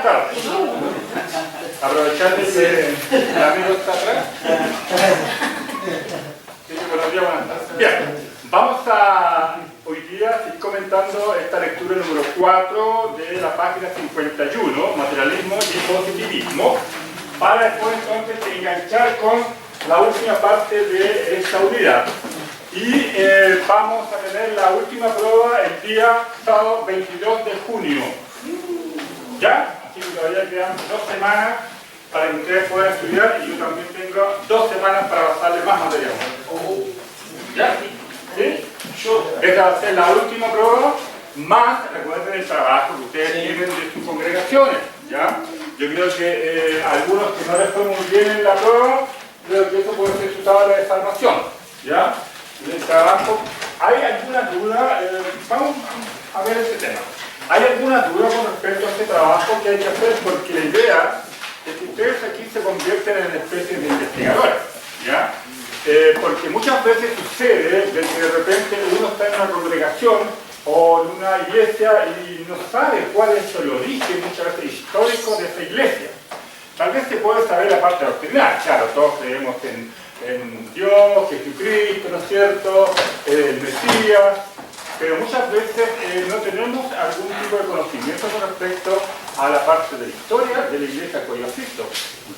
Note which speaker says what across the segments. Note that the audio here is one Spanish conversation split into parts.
Speaker 1: Buenas tardes. Aprovechando que el amigo está atrás. Buenos días, buenas tardes. Bien, vamos a hoy día seguir comentando esta lectura número 4 de la página 51, Materialismo y Positivismo, para después entonces enganchar con la última parte de esta unidad. Y vamos a tener la última prueba el día sábado 22 de junio. ¿Ya? Así que todavía quedan 2 semanas para que ustedes puedan estudiar y yo también tengo 2 semanas para pasarle más material. ¿Ya? ¿Sí? Esta va a ser la última prueba, más recuerden el trabajo que ustedes tienen de sus congregaciones. ¿Ya? Yo creo que algunos que no les fue muy bien en la prueba, creo que eso puede ser su tabla de salvación. ¿Ya? El trabajo, ¿hay alguna duda? Vamos a ver este tema. ¿Hay alguna duda con respecto a este trabajo que hay que hacer? Porque la idea es que ustedes aquí se convierten en especies de investigadores, ¿ya? Porque muchas veces sucede de que de repente uno está en una congregación o en una iglesia y no sabe cuál es el origen, muchas veces histórico, de esa iglesia. Tal vez se puede saber la parte doctrinal, claro, todos creemos en Dios, Jesucristo, ¿no es cierto?, el Mesías, pero muchas veces no tenemos algún tipo de conocimiento con respecto a la parte de la historia de la iglesia que hoy asisto,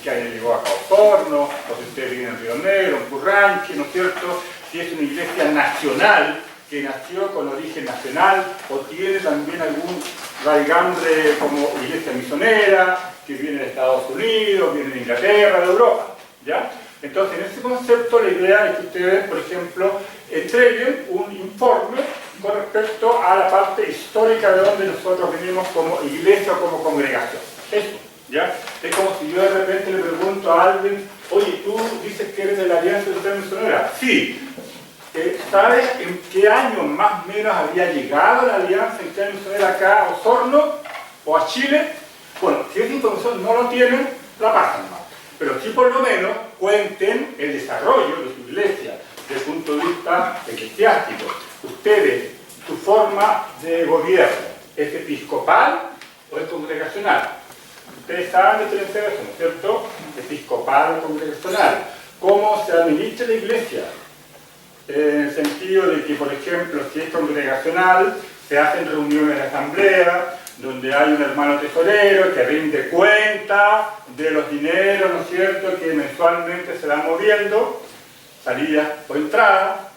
Speaker 1: que ahí llegó a Osorno, o si ustedes viven en Río Negro, en Curranque, ¿no es cierto?, si es una iglesia nacional, que nació con origen nacional, o tiene también algún raigambre como iglesia misionera, que viene de Estados Unidos, viene de Inglaterra, de Europa, ¿ya? Entonces, en ese concepto, la idea es que ustedes, por ejemplo, entreguen un informe con respecto a la parte histórica de donde nosotros venimos como iglesia o como congregación. Eso, ¿ya? Es como si yo de repente le pregunto a alguien, oye, tú dices que eres de la Alianza Luterana Misionera. Sí. ¿Sabes en qué año más o menos había llegado la Alianza Luterana Misionera acá a Osorno o a Chile? Bueno, si esa información no lo tienen, la pasan más. Pero sí por lo menos cuenten el desarrollo de su iglesia desde el punto de vista eclesiástico. Ustedes, su forma de gobierno, ¿es episcopal o es congregacional? Ustedes saben diferenciar eso, ¿no es cierto? Episcopal o congregacional. ¿Cómo se administra la iglesia? En el sentido de que, por ejemplo, si es congregacional, se hacen reuniones de asamblea, donde hay un hermano tesorero que rinde cuenta de los dineros, ¿no es cierto?, que mensualmente se van moviendo, salida o entrada,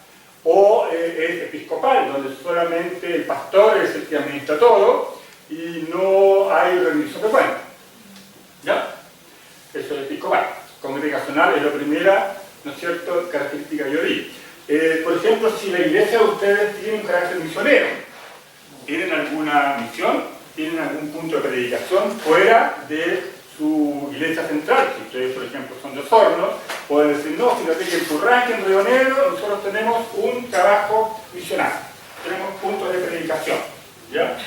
Speaker 1: o es episcopal, donde solamente el pastor es el que administra todo y no hay rendición de cuentas. ¿Ya? Eso es episcopal. Congregacional es la primera, ¿no es cierto?, característica que yo di. Por ejemplo, si la iglesia de ustedes tiene un carácter misionero, ¿tienen alguna misión? ¿Tienen algún punto de predicación fuera de su iglesia central? Si ustedes, por ejemplo, son de Osorno, pueden decir, no, fíjate que en Curranque, en Río Negro, nosotros tenemos un trabajo misionario, tenemos puntos de predicación, ¿ya?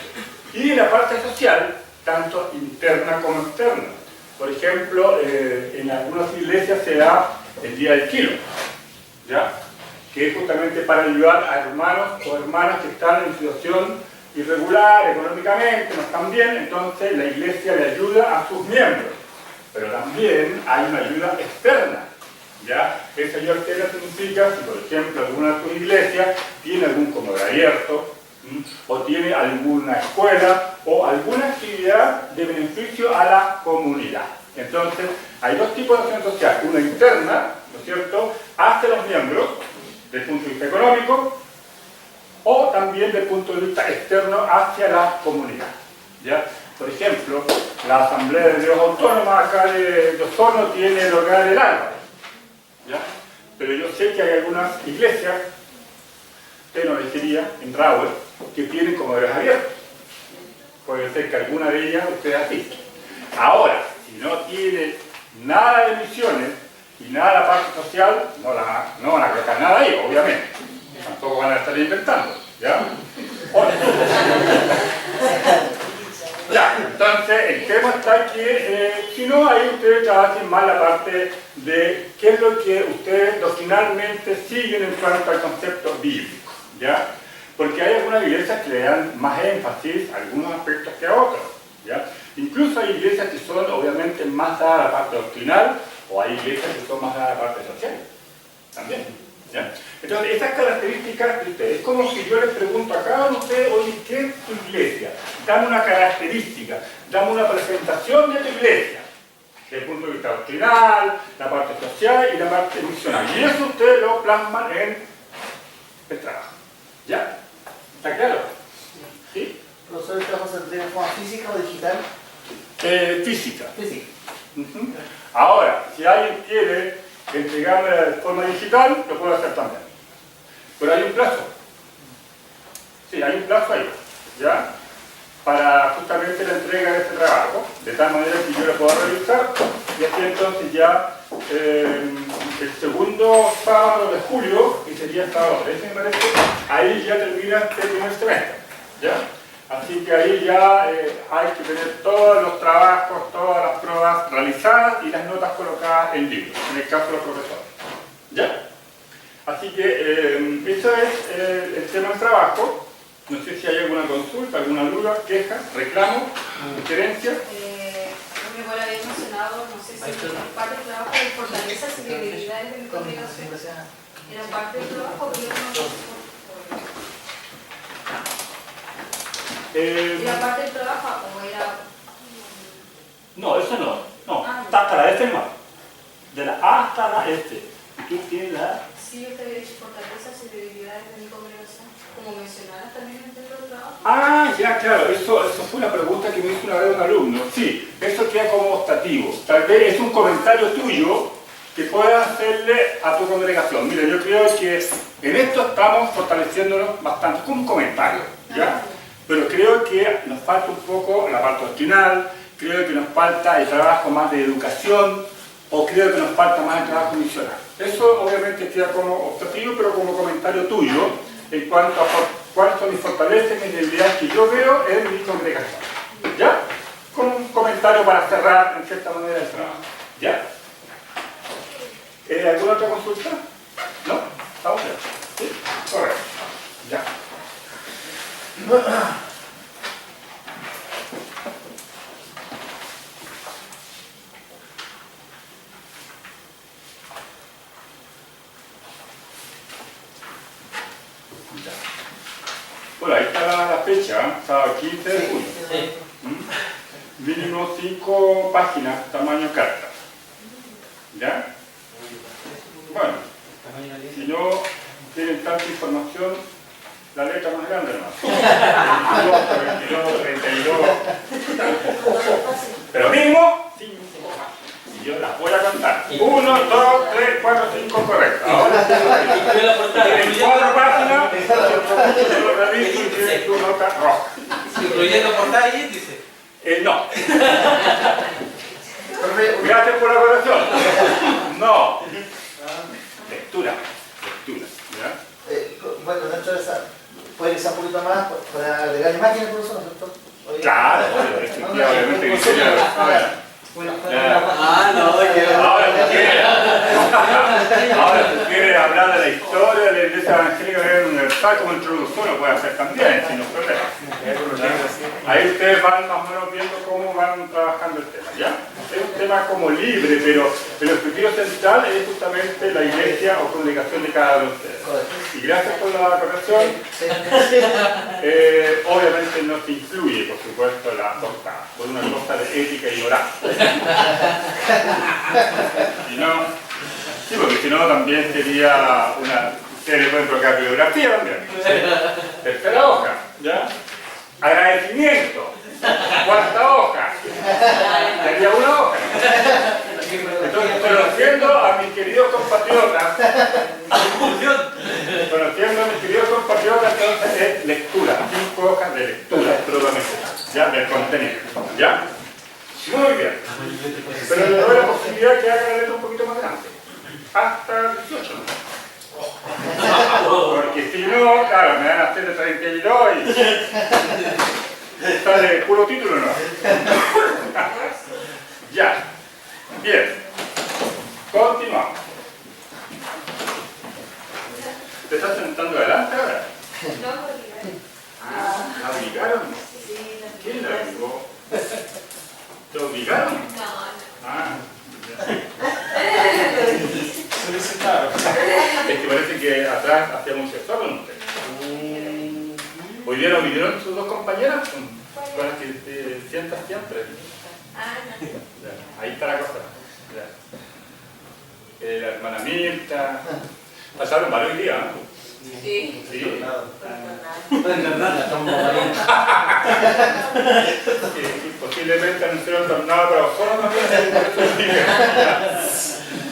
Speaker 1: Y la parte social, tanto interna como externa. Por ejemplo, en algunas iglesias se da el Día del Kilo, ¿ya?, que es justamente para ayudar a hermanos o hermanas que están en situación irregular económicamente, no están bien, entonces la iglesia le ayuda a sus miembros. Pero también hay una ayuda externa, ¿ya? Esa ayuda externa significa, si por ejemplo alguna de tus iglesias tiene algún comedor abierto, o tiene alguna escuela, o alguna actividad de beneficio a la comunidad. Entonces, hay 2 tipos de acción social, una interna, ¿no es cierto?, hacia los miembros, desde el punto de vista económico, o también desde el punto de vista externo hacia la comunidad, ¿ya? Por ejemplo, la Asamblea de Dios Autónoma acá de Osorno tiene el hogar del Álvaro, ¿ya? Pero yo sé que hay algunas iglesias, en Orejería, en Raúl, que tienen comedores abiertos. Puede ser que alguna de ellas ustedes asistan. Ahora, si no tiene nada de misiones y nada de la parte social, no van a colocar nada ahí, obviamente. Tampoco van a estar inventando, ¿ya? Ya, entonces el tema está que si no, ahí ustedes trabajen más la parte de qué es lo que ustedes doctrinalmente siguen en cuanto al concepto bíblico, ¿ya? Porque hay algunas iglesias que le dan más énfasis a algunos aspectos que a otros, ¿ya? Incluso hay iglesias que son obviamente más dadas a la parte doctrinal, o hay iglesias que son más dadas a la parte social. También. ¿Ya? Entonces, esas características de ustedes, es como si yo les pregunto a cada uno de ustedes, oye, ¿qué es tu iglesia? Dame una característica, dame una presentación de tu iglesia. Desde el punto de vista doctrinal, la parte social y la parte misional. Y eso ustedes lo plasman en el trabajo. ¿Ya? ¿Está claro? ¿Sí?
Speaker 2: ¿Profesor, el trabajo se entrega en forma física o digital?
Speaker 1: Física.
Speaker 2: Física.
Speaker 1: Ahora, si alguien quiere entregarme de forma digital, lo puede hacer también. Pero hay un plazo. Sí, hay un plazo ahí. ¿Ya? Para justamente la entrega de este trabajo, de tal manera que yo lo pueda revisar, y así entonces ya el segundo sábado de julio, que sería el sábado 13 me parece, ahí ya termina este primer semestre, ¿ya? Así que ahí ya hay que tener todos los trabajos, todas las pruebas realizadas y las notas colocadas en libro, en el caso de los profesores, ¿ya? Así que eso es el tema del trabajo. No sé si hay alguna consulta, alguna duda, queja, reclamo, sugerencia.
Speaker 3: Como igual había mencionado, no sé si parte del trabajo de fortalezas y debilidades de mi congregación era parte del trabajo, pero yo no ¿era parte del trabajo o era...?
Speaker 1: No, eso no. Está hasta la F más. De la A hasta la F. ¿Y tú tienes la?
Speaker 3: Sí, yo te había dicho fortalezas y debilidades de mi congregación. Como mencionadas también dentro del trabajo.
Speaker 1: Ah, ya, claro, eso fue una pregunta que me hizo una vez un alumno. Sí, eso queda como optativo. Tal vez es un comentario tuyo que puedas hacerle a tu congregación. Mira, yo creo que en esto estamos fortaleciéndonos bastante, como un comentario, ¿ya? Pero creo que nos falta un poco la parte doctrinal, creo que nos falta el trabajo más de educación, o creo que nos falta más el trabajo misional. Eso obviamente queda como optativo, pero como comentario tuyo, en cuanto a cuáles son mis fortalezas y mis debilidades que yo veo en mi congregación. ¿Ya? Con un comentario para cerrar en cierta manera el trabajo. ¿Ya? ¿Alguna otra consulta? ¿No? ¿Estamos bien? ¿Sí? Correcto. Ya. Bueno, ahí está la fecha, sábado 15 de junio. Mínimo 5 páginas, tamaño carta. ¿Ya? Bueno, si no tienen tanta información, la letra más grande nomás. 22, 32. Pero mínimo 5 páginas. Y yo las voy a contar. 1, 2, 3, 4, 5, correcto. Ahora tienen 4 páginas, yo lo reviso y tienes tu nota roja.
Speaker 4: ¿Incluyendo portada y índice?
Speaker 1: No. Gracias por la corrección. No. Lectura. ¿Ya?
Speaker 2: Bueno, dentro de esa, puede que sea un poquito más para agregar imágenes, por eso, ¿no es cierto?
Speaker 1: Claro, obviamente que sería. Ahora, si quieres hablar de la historia de la Iglesia Evangélica Universal como introducción, lo puede hacer también, sin problema. Ahí ustedes van más o menos viendo cómo van trabajando el tema, ¿ya? Es un tema como libre, pero el objetivo central es justamente la iglesia o congregación de cada uno de ustedes. Y gracias por la corrección. Obviamente no se incluye, por supuesto, la portada, por una cosa de ética y moral. Sí, porque si no también sería una... Ustedes le pueden colocar bibliografía también. Tercera hoja, ¿ya? Agradecimiento. Cuarta hoja. Sería una hoja. Entonces, conociendo a mis queridos compatriotas, entonces es lectura, 5 hojas de lectura, absolutamente, ya, del contenido, ¿ya? Muy bien. Pero le doy la posibilidad que haga la letra un poquito más grande, hasta 18. Porque si no, claro, me van a hacer de 32 y sale puro título, ¿no? Ya. Bien. Continuamos. ¿Te estás sentando adelante ahora?
Speaker 3: No, porque...
Speaker 1: ¿La obligaron?
Speaker 3: Sí,
Speaker 1: ¿Quién la obligó? ¿Te obligaron?
Speaker 3: No,
Speaker 1: Ah,
Speaker 4: Solicitaron.
Speaker 1: es que parece que atrás hacía mucho sol, ¿no? Hoy día no vinieron sus dos compañeras con las que te sientas siempre.
Speaker 3: no.
Speaker 1: Ya, ahí está la cosa. Ya. La hermana Mirta. Pasaron varios días, ¿no?
Speaker 3: Sí.
Speaker 1: Sí. Posiblemente anunciaron un tornado para los jóvenes, por eso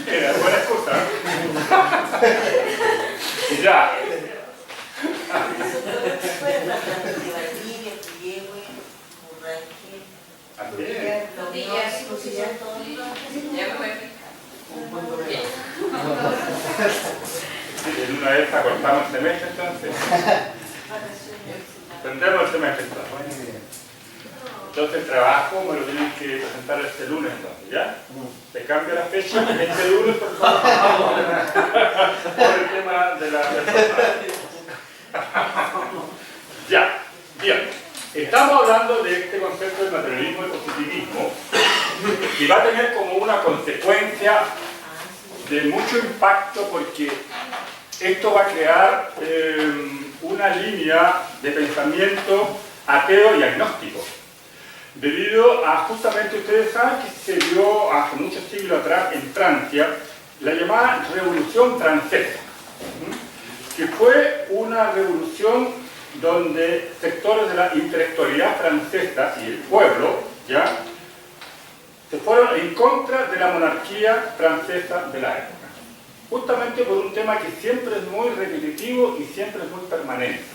Speaker 1: era buena excusa. Y ya. Así es.
Speaker 3: Ya me voy.
Speaker 1: En una vez acortamos el semestre, entonces. Tendremos el semestre, entonces. Entonces el trabajo me lo tienen que presentar este lunes, entonces, ¿ya? Se cambia la fecha, este lunes, por favor, por el tema de la persona. Ya, bien. Estamos hablando de este concepto del materialismo y positivismo, que va a tener como una consecuencia de mucho impacto, porque esto va a crear una línea de pensamiento ateo y agnóstico. Debido a, justamente, ustedes saben que se dio hace muchos siglos atrás en Francia la llamada Revolución Francesa, que fue una revolución donde sectores de la intelectualidad francesa y el pueblo ya se fueron en contra de la monarquía francesa de la época, justamente por un tema que siempre es muy repetitivo y siempre es muy permanente.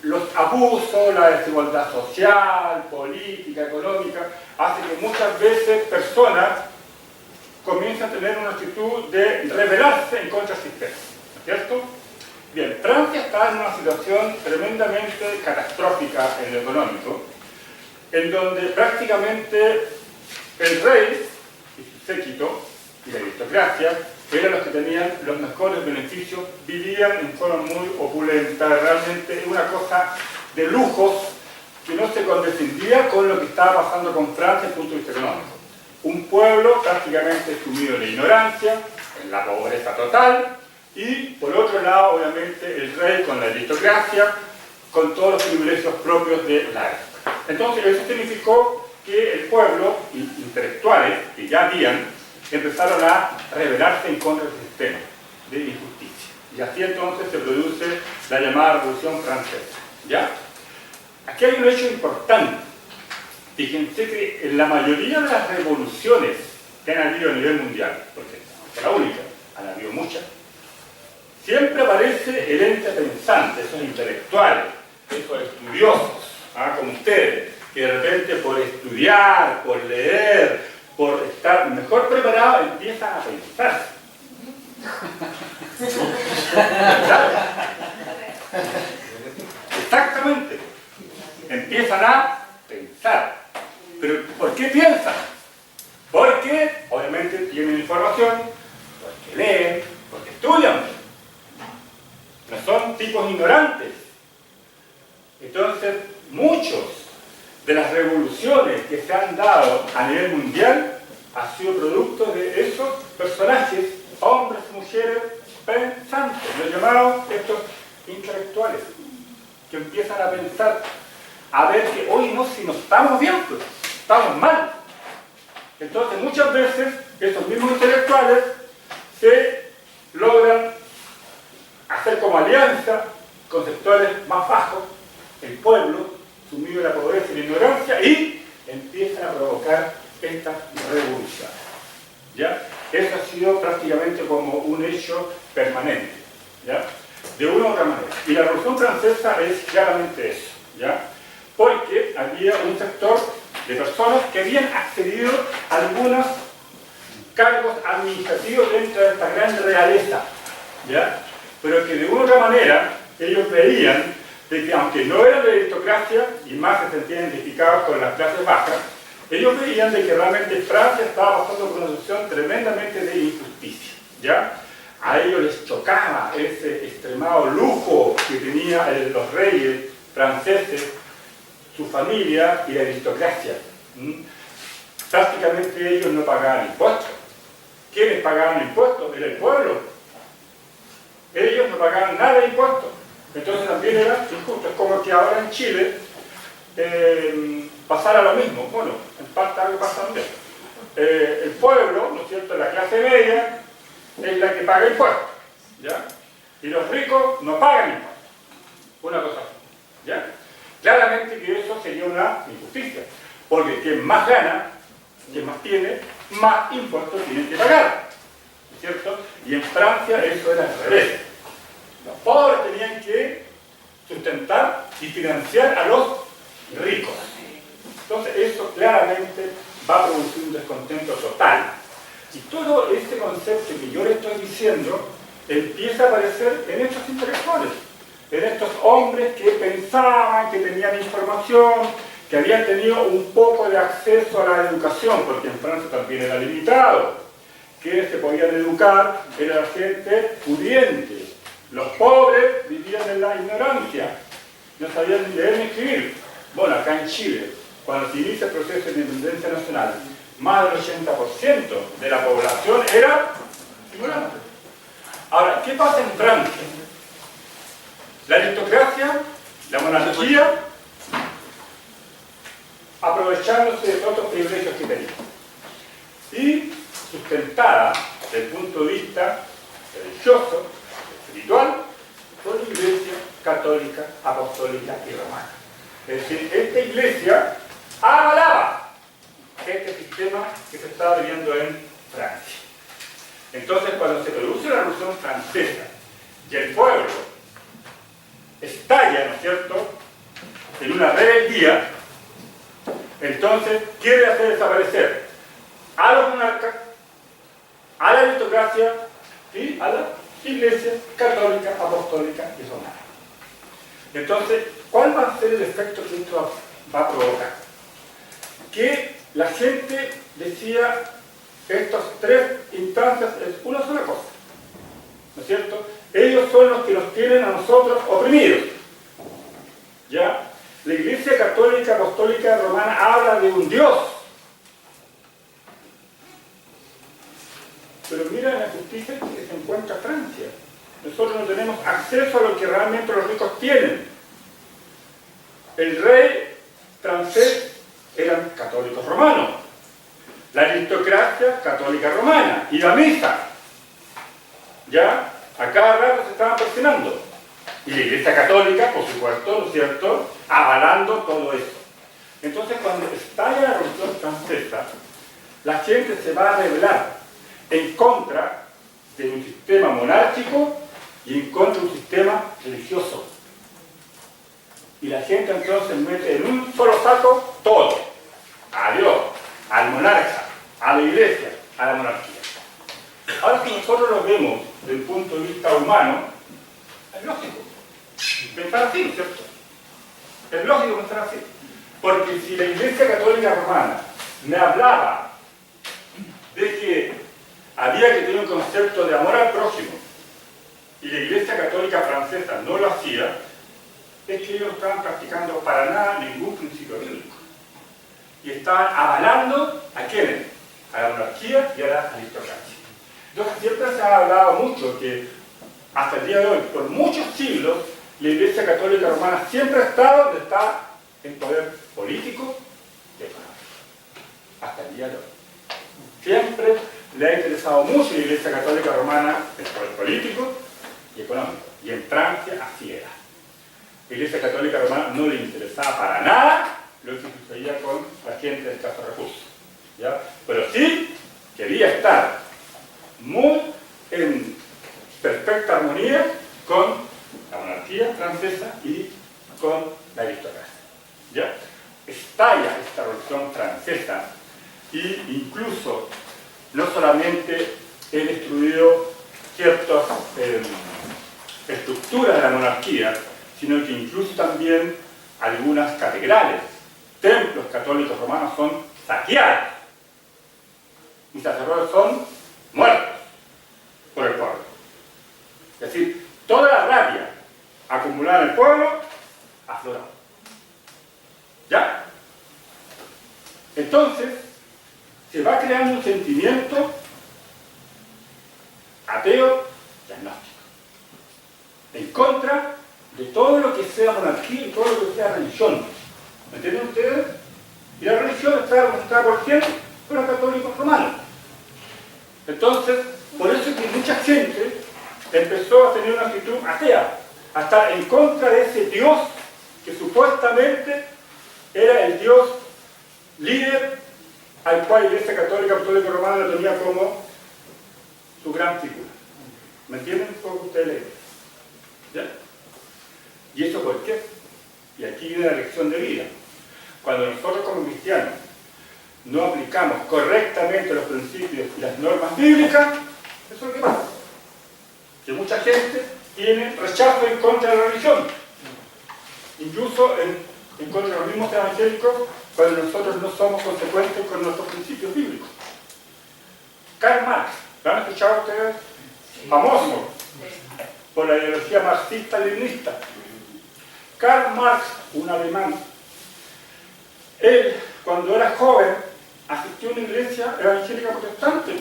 Speaker 1: Los abusos, la desigualdad social, política, económica, hace que muchas veces personas comiencen a tener una actitud de rebelarse en contra del sistema, ¿no es cierto? Bien, Francia está en una situación tremendamente catastrófica en lo económico, en donde prácticamente el rey y su séquito y la aristocracia eran los que tenían los mejores beneficios, vivían en forma muy opulenta, realmente una cosa de lujos que no se condescendía con lo que estaba pasando con Francia desde el punto de vista económico. Un pueblo prácticamente sumido en la ignorancia, en la pobreza total, y por otro lado, obviamente, el rey con la aristocracia, con todos los privilegios propios de la época. Entonces, eso significó que el pueblo, intelectuales, que ya habían, empezaron a rebelarse en contra del sistema de injusticia. Y así entonces se produce la llamada Revolución Francesa. ¿Ya? Aquí hay un hecho importante. Fíjense que en la mayoría de las revoluciones que han habido a nivel mundial, porque no es la única, han habido muchas, siempre aparece el ente pensante, esos intelectuales, esos estudiosos, como ustedes, que de repente por estudiar, por leer, por estar mejor preparado, empiezan a pensar. Exactamente. Empiezan a pensar. ¿Pero por qué piensan? Porque, obviamente, tienen información, porque leen, porque estudian. No son tipos ignorantes. Entonces, muchos de las revoluciones que se han dado a nivel mundial ha sido producto de esos personajes, hombres y mujeres pensantes, los llamados estos intelectuales, que empiezan a pensar, a ver que hoy no, si no estamos bien, pues, estamos mal. Entonces muchas veces estos mismos intelectuales se logran hacer como alianza con sectores más bajos, el pueblo, sumido en la pobreza y la ignorancia, y empiezan a provocar estas revoluciones. ¿Ya? Eso ha sido prácticamente como un hecho permanente, ¿ya? De una u otra manera. Y la Revolución Francesa es claramente eso, ¿ya? Porque había un sector de personas que habían accedido a algunos cargos administrativos dentro de esta gran realeza, ¿ya? Pero que de una u otra manera ellos veían de que aunque no eran de aristocracia y más se sentían identificados con las clases bajas, ellos veían de que realmente Francia estaba pasando por una situación tremendamente de injusticia, ¿ya? A ellos les chocaba ese extremado lujo que tenían los reyes franceses, su familia y la aristocracia. básicamente ellos no pagaban impuestos. ¿Quiénes pagaban impuestos? Era el pueblo. Ellos no pagaban nada de impuestos. Entonces también era injusto. Es como que ahora en Chile pasara lo mismo. Bueno, en parte algo pasa también. El pueblo, ¿no es cierto?, la clase media, es la que paga impuestos, ¿ya? Y los ricos no pagan impuestos. Una cosa así, ¿ya? Claramente que eso sería una injusticia, porque quien más gana, quien más tiene, más impuestos tiene que pagar, ¿no es cierto? Y en Francia eso era al revés. Los pobres tenían que sustentar y financiar a los ricos. Entonces eso claramente va a producir un descontento total. Y todo este concepto que yo le estoy diciendo empieza a aparecer en estos intelectuales, en estos hombres que pensaban, que tenían información, que habían tenido un poco de acceso a la educación, porque en Francia también era limitado. Que se podían educar era la gente pudiente. Los pobres vivían en la ignorancia, no sabían ni leer ni escribir. Bueno, acá en Chile, cuando se inicia el proceso de independencia nacional, más del 80% de la población era ignorante. Ahora, ¿qué pasa en Francia? La aristocracia, la monarquía, aprovechándose de todos los privilegios que tenía. Y sustentada desde el punto de vista religioso, espiritual, por la Iglesia católica, apostólica y romana. Es decir, esta iglesia avalaba este sistema que se estaba viviendo en Francia. Entonces, cuando se produce la Revolución Francesa y el pueblo estalla, ¿no es cierto?, en una rebeldía, entonces quiere hacer desaparecer a los monarcas, a la aristocracia y a la Iglesia católica, apostólica y romana. Entonces, ¿cuál va a ser el efecto que esto va a provocar? Que la gente decía, estas tres instancias es una sola cosa, ¿no es cierto? Ellos son los que nos tienen a nosotros oprimidos, ¿ya? La Iglesia católica, apostólica, romana habla de un Dios, pero mira la justicia que se encuentra Francia. Nosotros no tenemos acceso a lo que realmente los ricos tienen. El rey francés eran católicos romanos, la aristocracia católica romana, y la misa, ya, a cada rato se estaban presionando, y la Iglesia católica, por supuesto, ¿no es cierto?, avalando todo eso. Entonces, cuando estalla la Revolución Francesa, la gente se va a rebelar en contra de un sistema monárquico y en contra de un sistema religioso. Y la gente entonces mete en un solo saco todo. A Dios, al monarca, a la iglesia, a la monarquía. Ahora, si nosotros lo vemos desde el punto de vista humano, es lógico pensar así, ¿no es cierto? Es lógico pensar así. Porque si la Iglesia Católica Romana me hablaba de que había que tener un concepto de amor al prójimo y la Iglesia Católica Francesa no lo hacía, es que ellos no estaban practicando para nada ningún principio bíblico. Y estaban avalando ¿a quiénes? A la monarquía y a la aristocracia. Entonces siempre se ha hablado mucho que hasta el día de hoy, por muchos siglos, la Iglesia Católica Romana siempre ha estado donde está en poder político y económico. Hasta el día de hoy. Siempre le ha interesado mucho la Iglesia Católica Romana el poder político y económico. Y en Francia así era. La Iglesia Católica Romana no le interesaba para nada lo que sucedía con la gente de escasos recursos, ¿ya? Pero sí quería estar muy en perfecta armonía con la monarquía francesa y con la aristocracia, ¿ya? Estalla esta revolución francesa y incluso no solamente he destruido ciertas estructuras de la monarquía, sino que incluso también algunas catedrales, templos católicos romanos son saqueados y sacerdotes son muertos por el pueblo. Es decir, toda la rabia acumulada en el pueblo afloró. ¿Ya? Entonces, se va creando un sentimiento ateo y agnóstico, en contra de todo lo que sea monarquía y todo lo que sea religión. ¿Me entienden ustedes? Y la religión está representada por quién? Por los católicos romanos. Entonces, por eso es que mucha gente empezó a tener una actitud atea, hasta en contra de ese Dios que supuestamente era el Dios líder al cual la Iglesia Católica Apostólica Romana lo tenía como su gran figura. ¿Me entienden todo lo que ustedes leen? ¿Ya? ¿Y eso por qué? Y aquí viene la lección de vida. Cuando nosotros como cristianos no aplicamos correctamente los principios y las normas bíblicas, eso es lo que pasa. Que mucha gente tiene rechazo en contra de la religión. Incluso en contra de los mismos evangélicos, cuando nosotros no somos consecuentes con nuestros principios bíblicos. Karl Marx, ¿lo han escuchado ustedes? Famoso por la ideología marxista-leninista. Karl Marx, un alemán, él, cuando era joven, asistió a una iglesia evangélica protestante.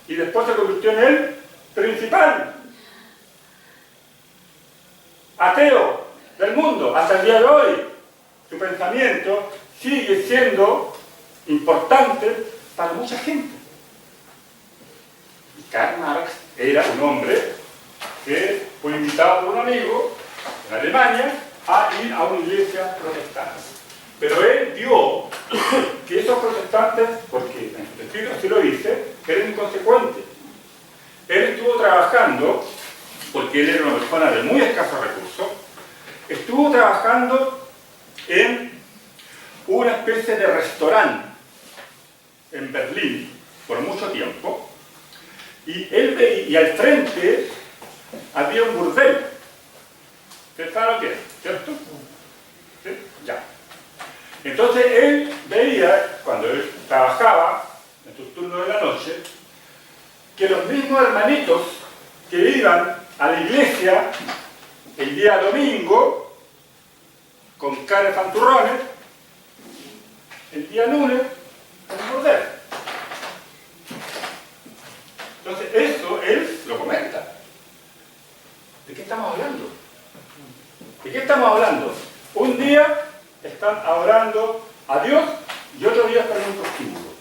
Speaker 1: Y después se convirtió en el principal ateo del mundo. Hasta el día de hoy, su pensamiento sigue siendo importante para mucha gente. Y Karl Marx era un hombre que fue invitado por un amigo en Alemania a ir a una iglesia protestante. Pero él vio que esos protestantes, porque en su escrito así lo dice, eran inconsecuentes. Él estuvo trabajando, porque él era una persona de muy escasos recursos, estuvo trabajando en una especie de restaurante en Berlín por mucho tiempo, y él veía, y al frente había un burdel. ¿Usted sabe lo que es? ¿Cierto? ¿Sí? Ya. Entonces él veía, cuando él trabajaba en sus turnos de la noche, que los mismos hermanitos que iban a la iglesia el día domingo con cara de fanturrones, el día lunes en el burdel. Entonces eso él lo comenta. ¿De qué estamos hablando? ¿De qué estamos hablando? Un día están adorando a Dios y otro día están en un prostíbulo.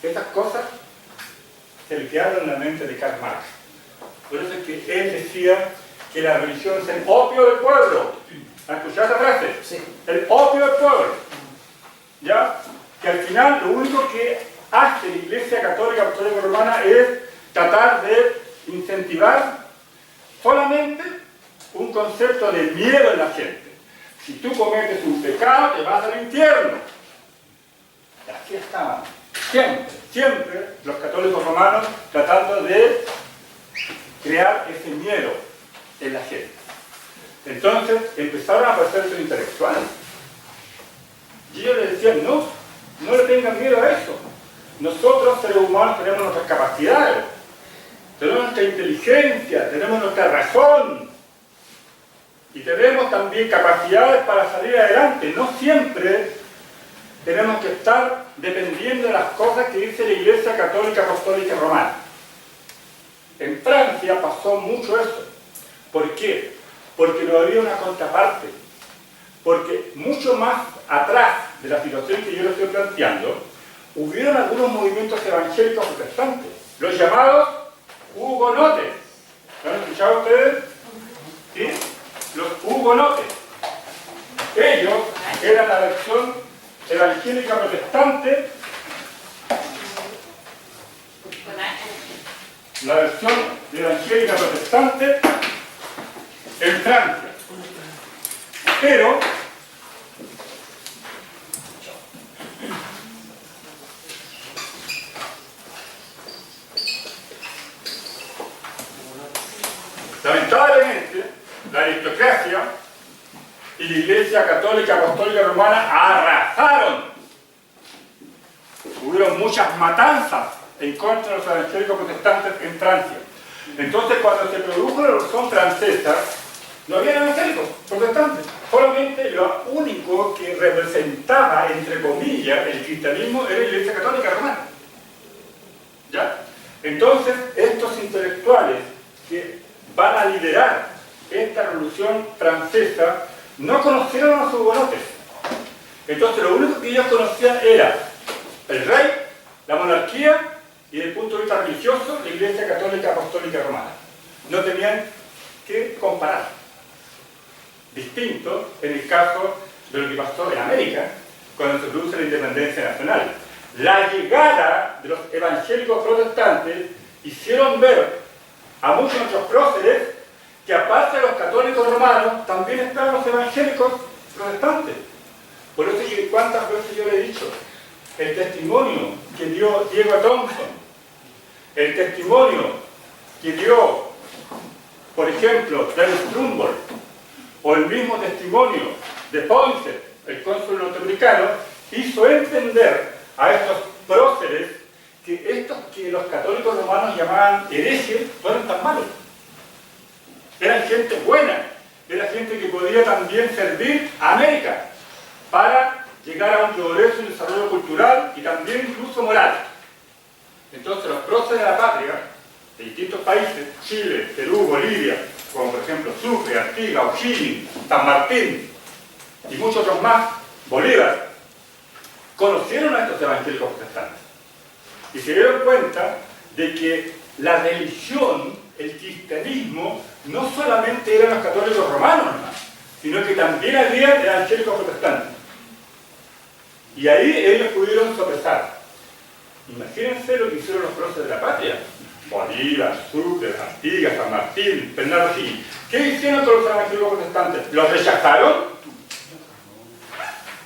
Speaker 1: Estas cosas se le quedaron en la mente de Karl Marx. Por eso es que él decía que la religión es el opio del pueblo. ¿Han escuchado esa frase?
Speaker 2: Sí.
Speaker 1: El opio del pueblo. ¿Ya? Que al final lo único que hace la Iglesia Católica Apostólica Romana es tratar de incentivar solamente un concepto de miedo en la gente. Si tú cometes un pecado, te vas al infierno. Y así estaban. Siempre los católicos romanos tratando de crear ese miedo en la gente. Entonces empezaron a aparecer los intelectuales. Y ellos les decían, no le tengan miedo a eso. Nosotros, seres humanos, tenemos nuestras capacidades, tenemos nuestra inteligencia, tenemos nuestra razón. Y tenemos también capacidades para salir adelante. No siempre tenemos que estar dependiendo de las cosas que dice la Iglesia Católica Apostólica Romana. En Francia pasó mucho eso. ¿Por qué? Porque no había una contraparte. Porque mucho más atrás de la situación que yo les estoy planteando, hubieron algunos movimientos evangélicos protestantes, los llamados hugonotes. ¿Lo han escuchado ustedes? ¿Sí? Los hugonotes. Ellos eran la versión evangélica protestante, la versión evangélica protestante en Francia. Pero lamentablemente la aristocracia y la Iglesia Católica Apostólica Romana arrasaron. Hubieron muchas matanzas en contra de los evangélicos protestantes en Francia. Entonces, cuando se produjo la Revolución Francesa, No había evangélicos protestantes. Solamente lo único que representaba, entre comillas, el cristianismo era la Iglesia Católica Romana. ¿Ya? Entonces, estos intelectuales que van a liderar esta revolución francesa no conocieron a los hugonotes. Entonces, lo único que ellos conocían era el rey, la monarquía y, desde el punto de vista religioso, la Iglesia Católica Apostólica Romana. No tenían que comparar. Distinto en el caso de lo que pasó en América cuando se produce la independencia nacional. La llegada de los evangélicos protestantes hicieron ver a muchos de nuestros próceres que aparte de los católicos romanos también estaban los evangélicos protestantes. Por eso es que cuántas veces yo le he dicho, el testimonio que dio Diego Thompson, el testimonio que dio, por ejemplo, David Trumbull, o el mismo testimonio de Poinsett, el cónsul norteamericano, hizo entender a estos próceres que estos que los católicos romanos llamaban herejes no eran tan malos. Eran gente buena, era gente que podía también servir a América para llegar a un progreso y desarrollo cultural y también incluso moral. Entonces los próceres de la patria, de distintos países, Chile, Perú, Bolivia, como por ejemplo Sucre, Artigas, O'Higgins, San Martín y muchos otros más, Bolívar, conocieron a estos evangélicos protestantes y se dieron cuenta de que la religión, el cristianismo, no solamente eran los católicos romanos, sino que también había evangélicos protestantes. Y ahí ellos pudieron sopesar. Imagínense lo que hicieron los próceres de la patria. Bolívar, Sucre, Artigas, San Martín, Bernardo Higgins. ¿Qué hicieron con los evangélicos protestantes? ¿Los rechazaron?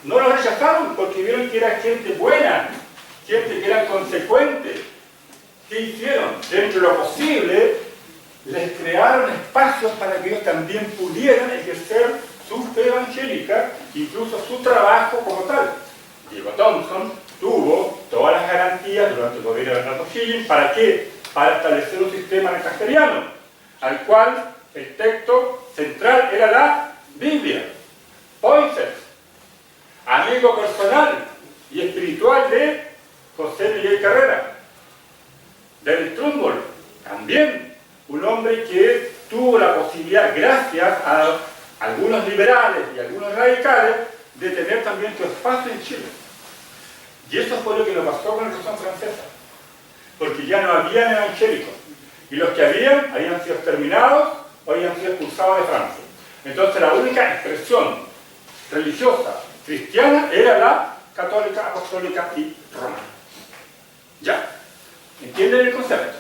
Speaker 1: No los rechazaron porque vieron que era gente buena, gente que era consecuente. ¿Qué hicieron? Dentro de lo posible, les crearon espacios para que ellos también pudieran ejercer su fe evangélica, incluso su trabajo como tal. Diego Thompson tuvo todas las garantías durante el gobierno de Bernardo Higgins. ¿Para qué? Para establecer un sistema castellano, al cual el texto central era la Biblia. Poinsett, amigo personal y espiritual de José Miguel Carrera. David Trumbull, también un hombre que tuvo la posibilidad, gracias a algunos liberales y algunos radicales, de tener también su espacio en Chile. Y eso fue lo que nos pasó con la Revolución Francesa, porque ya no habían evangélicos, y los que habían sido exterminados o habían sido expulsados de Francia. Entonces la única expresión religiosa cristiana era la católica, apostólica y romana. ¿Ya? ¿Entienden el concepto?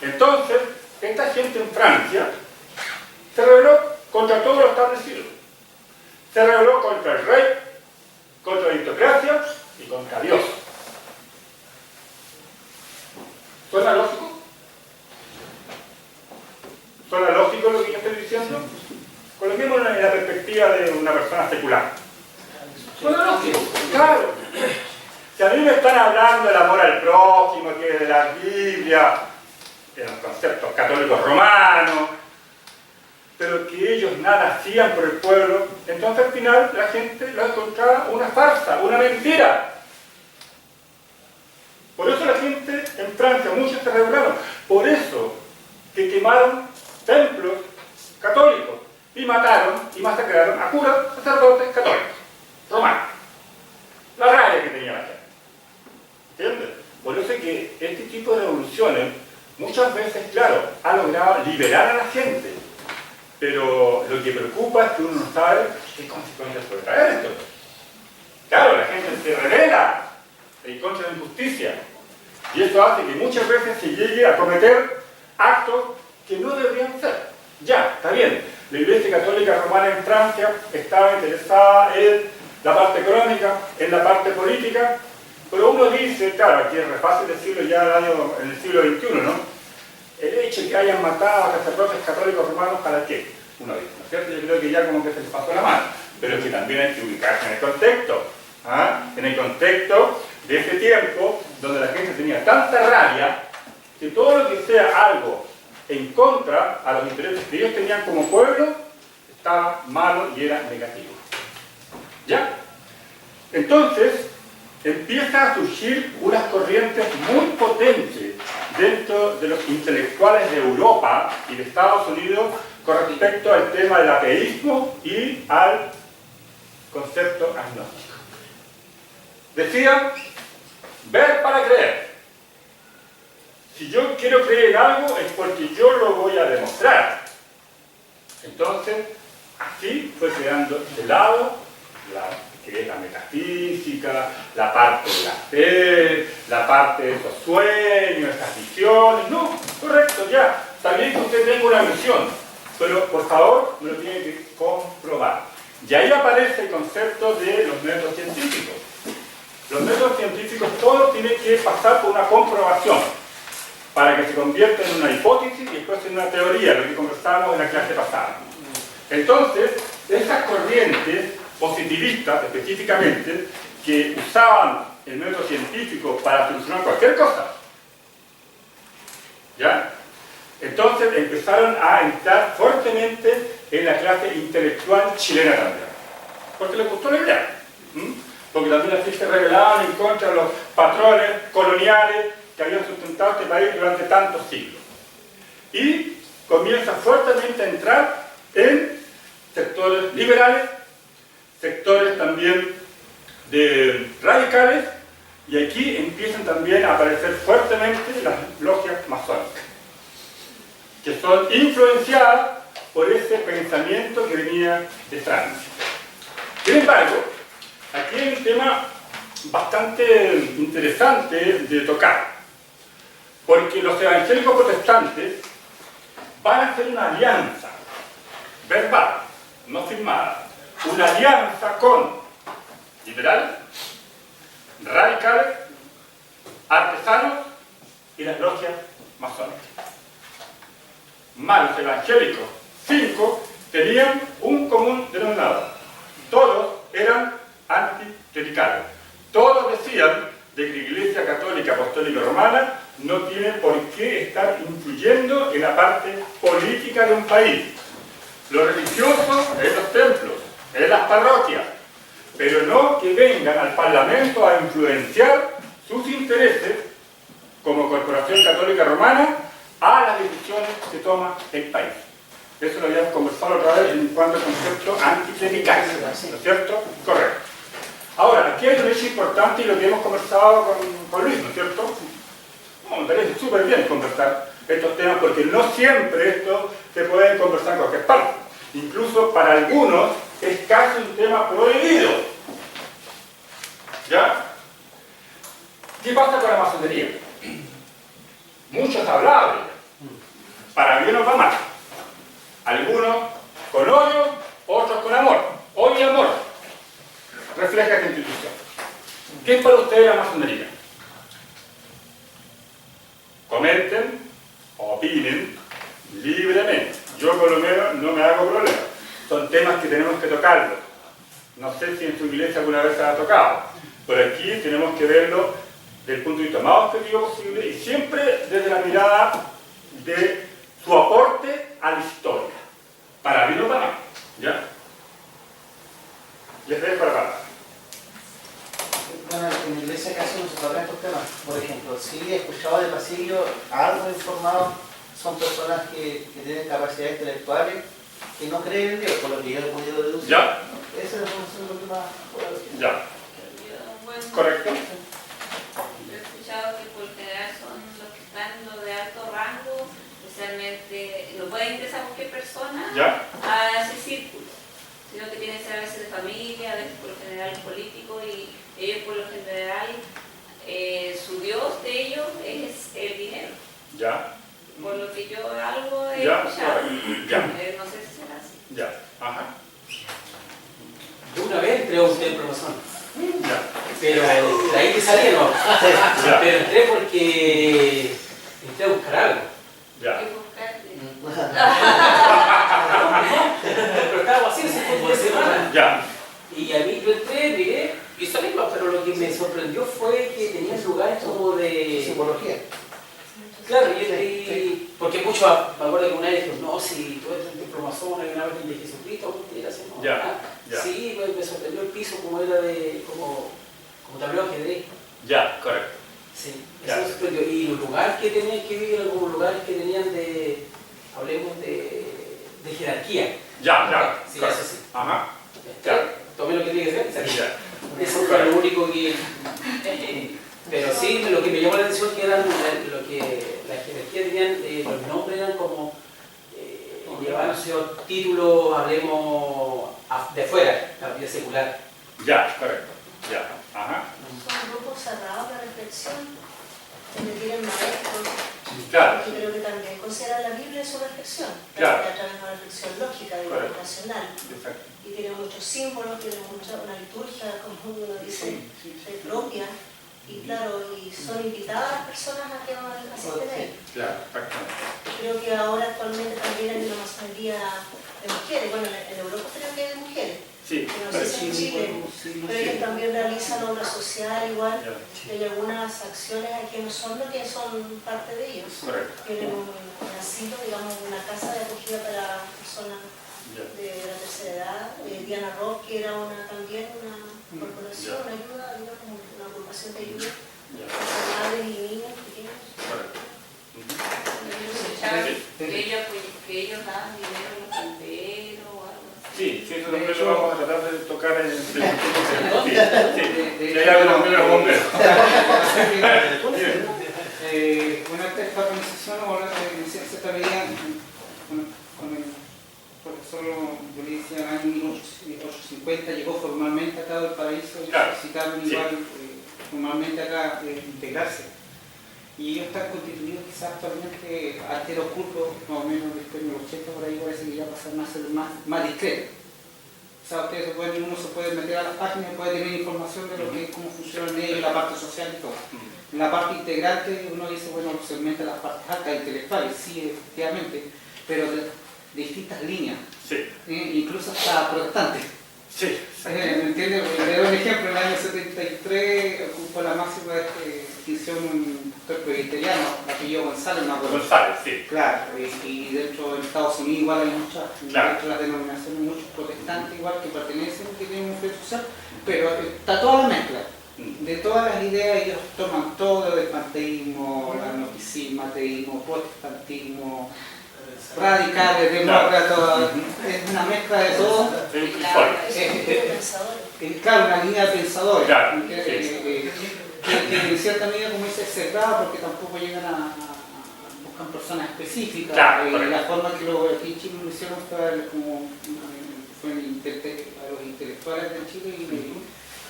Speaker 1: Entonces, esta gente en Francia se rebeló contra todo lo establecido. Se rebeló contra el rey, contra la aristocracia y contra Dios. ¿Suena lógico? ¿Suena lógico lo que yo estoy diciendo? Coloquémoslo en la perspectiva de una persona secular. ¿Suena lógico? Claro. Si a mí me están hablando del amor al prójimo, que de la Biblia, de los conceptos católicos romanos, pero que ellos nada hacían por el pueblo, entonces al final la gente lo encontraba una farsa, una mentira. Por eso la gente en Francia, muchos se rebelaron. Por eso que quemaron templos católicos y mataron y masacraron a curas, sacerdotes católicos, romanos. La rabia que tenía la gente. ¿Entiendes? Por eso es que este tipo de revoluciones muchas veces, claro, ha logrado liberar a la gente, pero lo que preocupa es que uno no sabe qué consecuencias puede traer esto. Claro, la gente se revela en contra de la injusticia, y eso hace que muchas veces se llegue a cometer actos que no deberían ser. Ya, está bien, la Iglesia Católica Romana en Francia estaba interesada en la parte económica, en la parte política, pero uno dice, claro, aquí es re fácil decirlo ya en el siglo XXI, ¿no? El hecho de que hayan matado a sacerdotes católicos romanos, ¿para qué? Uno dice, ¿no es cierto? Yo creo que ya como que se les pasó la mano, pero es que también hay que ubicarse en el contexto, ¿ah? En el contexto de ese tiempo, donde la gente tenía tanta rabia, que todo lo que sea algo en contra a los intereses que ellos tenían como pueblo, estaba malo y era negativo. ¿Ya? Entonces, empiezan a surgir unas corrientes muy potentes dentro de los intelectuales de Europa y de Estados Unidos con respecto al tema del ateísmo y al concepto agnóstico. Decían, ver para creer. Si yo quiero creer en algo es porque yo lo voy a demostrar. Entonces, así fue creando de lado que es la metafísica, la parte de la fe, la parte de esos sueños, esas visiones. No, correcto, ya. Está bien que usted tenga una visión, pero por favor me lo tiene que comprobar. Y ahí aparece el concepto de los métodos científicos. Los métodos científicos todos tienen que pasar por una comprobación para que se convierta en una hipótesis y después en una teoría, lo que conversábamos en la clase pasada. Entonces, esas corrientes positivistas, específicamente, que usaban el método científico para solucionar cualquier cosa, ¿ya? Entonces empezaron a entrar fuertemente en la clase intelectual chilena también, porque les gustó la idea, porque también así se rebelaban en contra de los patrones coloniales que habían sustentado este país durante tantos siglos. Y comienza fuertemente a entrar en sectores liberales, sectores también de radicales, y aquí empiezan también a aparecer fuertemente las logias masónicas, que son influenciadas por ese pensamiento que venía de Francia. Sin embargo, aquí hay un tema bastante interesante de tocar, porque los evangélicos protestantes van a hacer una alianza verbal, no firmada, una alianza con liberales, radicales, artesanos y las logias masónicas. Más los evangélicos, 5, tenían un común denominador. Todos eran anticlericales. Todos decían de que la Iglesia Católica Apostólica Romana no tiene por qué estar influyendo en la parte política de un país. Lo religioso en los templos, en las parroquias, pero no que vengan al Parlamento a influenciar sus intereses como Corporación Católica Romana a las decisiones que toma el país. Eso lo habíamos conversado otra vez en cuanto al concepto anticlerical, ¿no es cierto? Correcto. Ahora, aquí hay un hecho importante y lo que hemos conversado con Luis, ¿no es cierto? Me parece súper bien conversar estos temas porque no siempre esto se puede conversar en cualquier parte. Incluso para algunos es casi un tema prohibido. ¿Ya? ¿Qué pasa con la masonería? Muchos hablaban de ella. Para bien o para mal. Algunos con odio, otros con amor. Odio y amor refleja esta institución. ¿Qué es para ustedes la masonería? Comenten, opinen libremente. Yo por lo menos no me hago problema. Son temas que tenemos que tocarlos. No sé si en su iglesia alguna vez se ha tocado, pero aquí tenemos que verlo desde el punto de vista más objetivo posible y siempre desde la mirada de su aporte a la historia. Para bien o para mal. ¿Ya? Les dejo la palabra.
Speaker 2: Bueno, en la iglesia casi no se tratan estos temas. Por ejemplo, sí he escuchado de pasillo, algo informado, son personas que tienen capacidades intelectuales que no creen en Dios, por lo que yo he podido deducir.
Speaker 1: ¿Ya?
Speaker 2: Ese es lo que más puedo decir.
Speaker 1: Ya.
Speaker 3: Bueno,
Speaker 1: ¿Correcto?
Speaker 3: yo he escuchado que por general son los que están en lo de alto rango, especialmente, no puede ingresar cualquier persona
Speaker 1: ¿Ya?
Speaker 3: a ese círculo, sino que tiene que ser a veces de familia, a veces por lo general político, y ellos por lo general, su Dios de ellos es el dinero.
Speaker 1: ¿Ya?
Speaker 3: Por lo que yo algo he
Speaker 1: ¿Ya?
Speaker 3: escuchado.
Speaker 1: ¿Ya?
Speaker 3: No sé si será así.
Speaker 1: ¿Ya? Ajá.
Speaker 5: Yo una vez entré a un centro masón,
Speaker 1: ¿Ya?
Speaker 5: pero de ahí que salí no.
Speaker 1: Ya.
Speaker 5: Pero entré porque entré a buscar algo.
Speaker 1: ¿Ya?
Speaker 3: Hay que buscarte.
Speaker 5: Pero estábamos así ese fin de semana.
Speaker 1: ¿Ya?
Speaker 5: Y a mí yo entré, miré y salí, pero lo que me sorprendió fue que tenían lugares como de...
Speaker 2: Psicología.
Speaker 5: Claro, porque muchos, me acuerdo que una vez dijo, no, si tú eres un templo masón, hay una orden de Jesucristo, ¿cómo te dirás? No,
Speaker 1: Ya.
Speaker 5: Sí, me sorprendió el piso como era como tablero de ajedrez.
Speaker 1: Ya, correcto.
Speaker 5: Sí,
Speaker 1: Ya.
Speaker 5: eso me sorprendió. Y los lugares que tenían que vivir, algunos lugares que tenían hablemos de jerarquía.
Speaker 1: Ya,
Speaker 5: Sí,
Speaker 1: correcto.
Speaker 5: eso sí.
Speaker 1: Ajá. Ya.
Speaker 5: Tome lo que tiene que ser.
Speaker 1: Ya.
Speaker 5: Eso fue lo único que... Pero sí, lo que me llamó la atención que eran lo que la jerarquía tenían, los nombres eran como llevaban títulos, hablemos de fuera, la vida secular.
Speaker 1: Ya, correcto. Ya. Ajá.
Speaker 6: Son grupos cerrados de reflexión, donde tienen maestros,
Speaker 1: Claro.
Speaker 6: y creo que también consideran la Biblia su reflexión,
Speaker 1: Claro.
Speaker 6: a través de una reflexión lógica,
Speaker 1: Correcto.
Speaker 6: racional.
Speaker 1: Exacto.
Speaker 6: Y tiene muchos símbolos, tiene una liturgia, como uno dice, propia. Y claro, y son invitadas las personas a que asisten ahí.
Speaker 1: Claro, exactamente.
Speaker 6: Creo que ahora actualmente también hay una masonería de mujeres, bueno, en Europa creo que hay de mujeres.
Speaker 1: Sí.
Speaker 6: No sé si en Chile, pero ellos también realizan obra social igual,
Speaker 1: Ya.
Speaker 6: y hay algunas acciones aquí en Osorno que son parte de ellos.
Speaker 1: Correcto.
Speaker 6: Tienen un asilo, digamos, una casa de acogida para personas
Speaker 1: Ya.
Speaker 6: de la tercera edad. Diana Rock, que era también una corporación, una ayuda, como una agrupación de ayuda
Speaker 1: Ya.
Speaker 6: para madres y niños pequeños.
Speaker 1: Correcto.
Speaker 3: Que ellos daban dinero a los bomberos o algo así.
Speaker 1: Sí, sí, eso también lo vamos a tratar de tocar en el sí,
Speaker 2: De
Speaker 1: hay algo de los bomberos.
Speaker 4: Una de estas organizaciones, ahora en cierta medida, con el profesor Valencia en el año 1850 llegó formalmente acá al Paraíso y
Speaker 1: Claro.
Speaker 4: necesitaron
Speaker 1: Sí.
Speaker 4: igual formalmente acá integrarse. Y ellos están constituidos quizás actualmente, antes era oculto, más o menos después de los 80 por ahí parece que ya pasaron a ser más discretos. O sea, uno se puede meter a las páginas y puede tener información de lo que, cómo funciona el medio, la parte social y todo. En la parte integrante uno dice, bueno, se aumenta las partes altas intelectuales, sí, efectivamente, pero de distintas líneas,
Speaker 1: Sí.
Speaker 4: incluso hasta protestantes.
Speaker 1: Sí.
Speaker 4: ¿Me entiendes? Le doy un ejemplo, en el año 73 ocupó la máxima distinción un doctor presbiteriano, apellido González, no me acuerdo.
Speaker 1: González, sí.
Speaker 4: Claro, y dentro de Estados Unidos igual hay muchas,
Speaker 1: Claro.
Speaker 4: dentro de las denominaciones muchos protestantes igual que pertenecen, que tienen un fe social, pero está toda la mezcla. De todas las ideas ellos toman todo del panteísmo, el agnosticismo, ateísmo, protestantismo, radicales, demócratas, es una mezcla de todo. Claro, una línea de pensadores,
Speaker 1: Claro,
Speaker 4: que en cierta medida, como dice, es cerrada porque tampoco llegan a buscan personas específicas.
Speaker 1: Claro,
Speaker 4: La forma que aquí en Chile lo hicieron fue como fue a los intelectuales de Chile y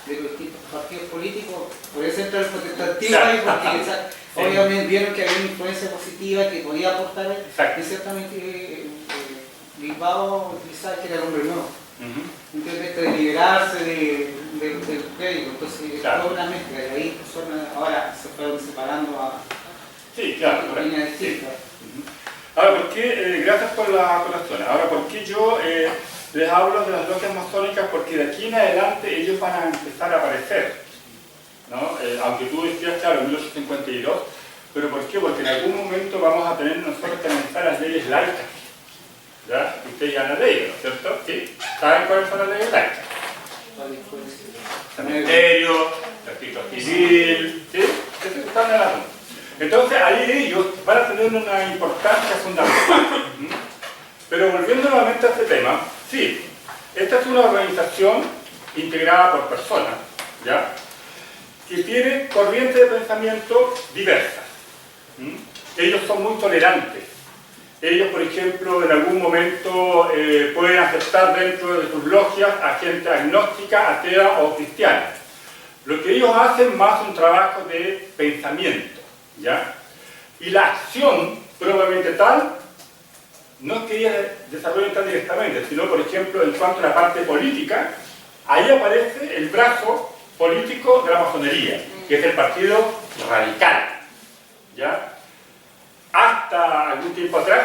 Speaker 4: de los distintos partidos políticos, por eso entra el protestantismo ahí, porque obviamente vieron que había una influencia positiva que podía aportar, y ciertamente Bilbao utilizaba que era el hombre nuevo. Entonces, de liberarse del crédito, entonces
Speaker 1: Claro.
Speaker 4: toda una mezcla, y ahí ahora se fueron separando a
Speaker 1: Sí, claro.
Speaker 4: líneas
Speaker 1: Sí.
Speaker 4: distintas.
Speaker 1: Ahora, ¿por qué? Gracias por la colación. Ahora, ¿por qué yo les hablo de las logias masónicas? Porque de aquí en adelante ellos van a empezar a aparecer, ¿no? Aunque tú decías, claro, en 1852, pero ¿por qué? Porque en algún momento vamos a tener nosotros que analizar las leyes laicas, ¿ya? Ustedes ya han leído, ¿no es cierto? ¿Sí? ¿Saben cuáles son las leyes laicas? Cementerio, registro civil, ¿sí? Eso están en la. Entonces ahí ellos van a tener una importancia fundamental. Pero volviendo nuevamente a este tema, sí, esta es una organización integrada por personas, ¿ya? Que tiene corrientes de pensamiento diversas. Ellos son muy tolerantes. Ellos, por ejemplo, en algún momento pueden aceptar dentro de sus logias a gente agnóstica, atea o cristiana. Lo que ellos hacen más un trabajo de pensamiento, ¿ya? Y la acción, probablemente tal, no es que ellos desarrollen tan directamente, sino, por ejemplo, en cuanto a la parte política, ahí aparece el brazo político de la masonería, que es el Partido Radical, ¿ya? Hasta algún tiempo atrás,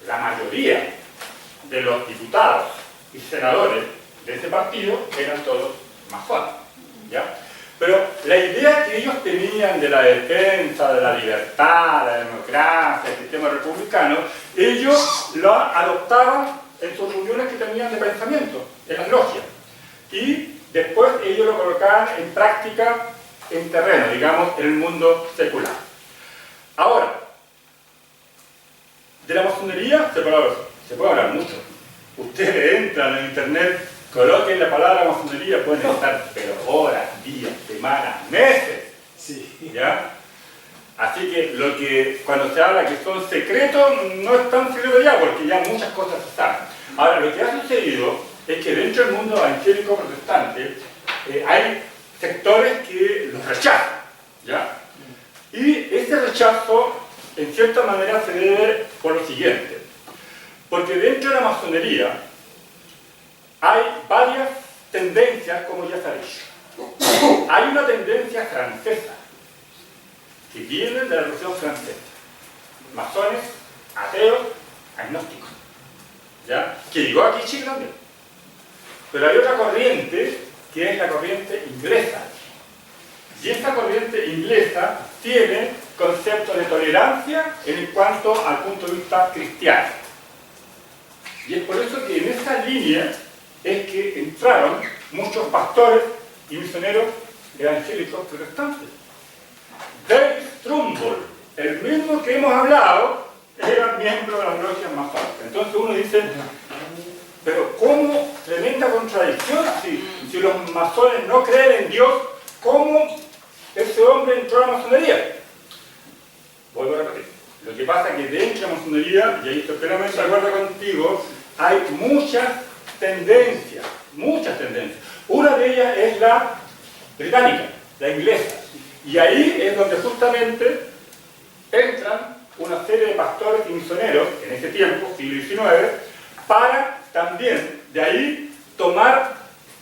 Speaker 1: la mayoría de los diputados y senadores de ese partido eran todos masones, ¿ya? Pero la idea que que ellos tenían de la defensa de la libertad, la democracia, el sistema republicano, ellos lo adoptaban en sus reuniones que tenían de pensamiento, en las logias. Y después ellos lo colocaban en práctica en terreno, digamos, en el mundo secular. Ahora, de la masonería se puede hablar mucho. Ustedes entran en internet, coloquen la palabra masonería, pueden estar pero horas, días, semanas, meses.
Speaker 5: Sí.
Speaker 1: ¿Ya? Así que cuando se habla que son secretos, no es tan secreto ya, porque ya muchas cosas se saben. Ahora, lo que ha sucedido es que dentro del mundo evangélico protestante hay sectores que los rechazan, ¿ya? Y ese rechazo, en cierta manera, se debe por lo siguiente. Porque dentro de la masonería hay varias tendencias, como ya se ha dicho. Hay una tendencia francesa, que viene de la Revolución Francesa. Masones, ateos, agnósticos, ¿ya? Que llegó aquí a Chile también. Pero hay otra corriente, que es la corriente inglesa. Y esta corriente inglesa tiene conceptos de tolerancia en cuanto al punto de vista cristiano. Y es por eso que en esa línea es que entraron muchos pastores y misioneros evangélicos protestantes. David Trumbull, el mismo que hemos hablado, era miembro de las logias masonas. Entonces uno dice, pero ¿cómo? Tremenda contradicción. Si los masones no creen en Dios, ¿cómo ese hombre entró a la masonería? Vuelvo a repetir. Lo que pasa es que dentro de la masonería, y ahí estoy plenamente de acuerdo contigo, hay muchas tendencias, muchas tendencias. Una de ellas es la británica, la inglesa. Y ahí es donde justamente entran una serie de pastores y misioneros, en ese tiempo, siglo XIX, para también de ahí tomar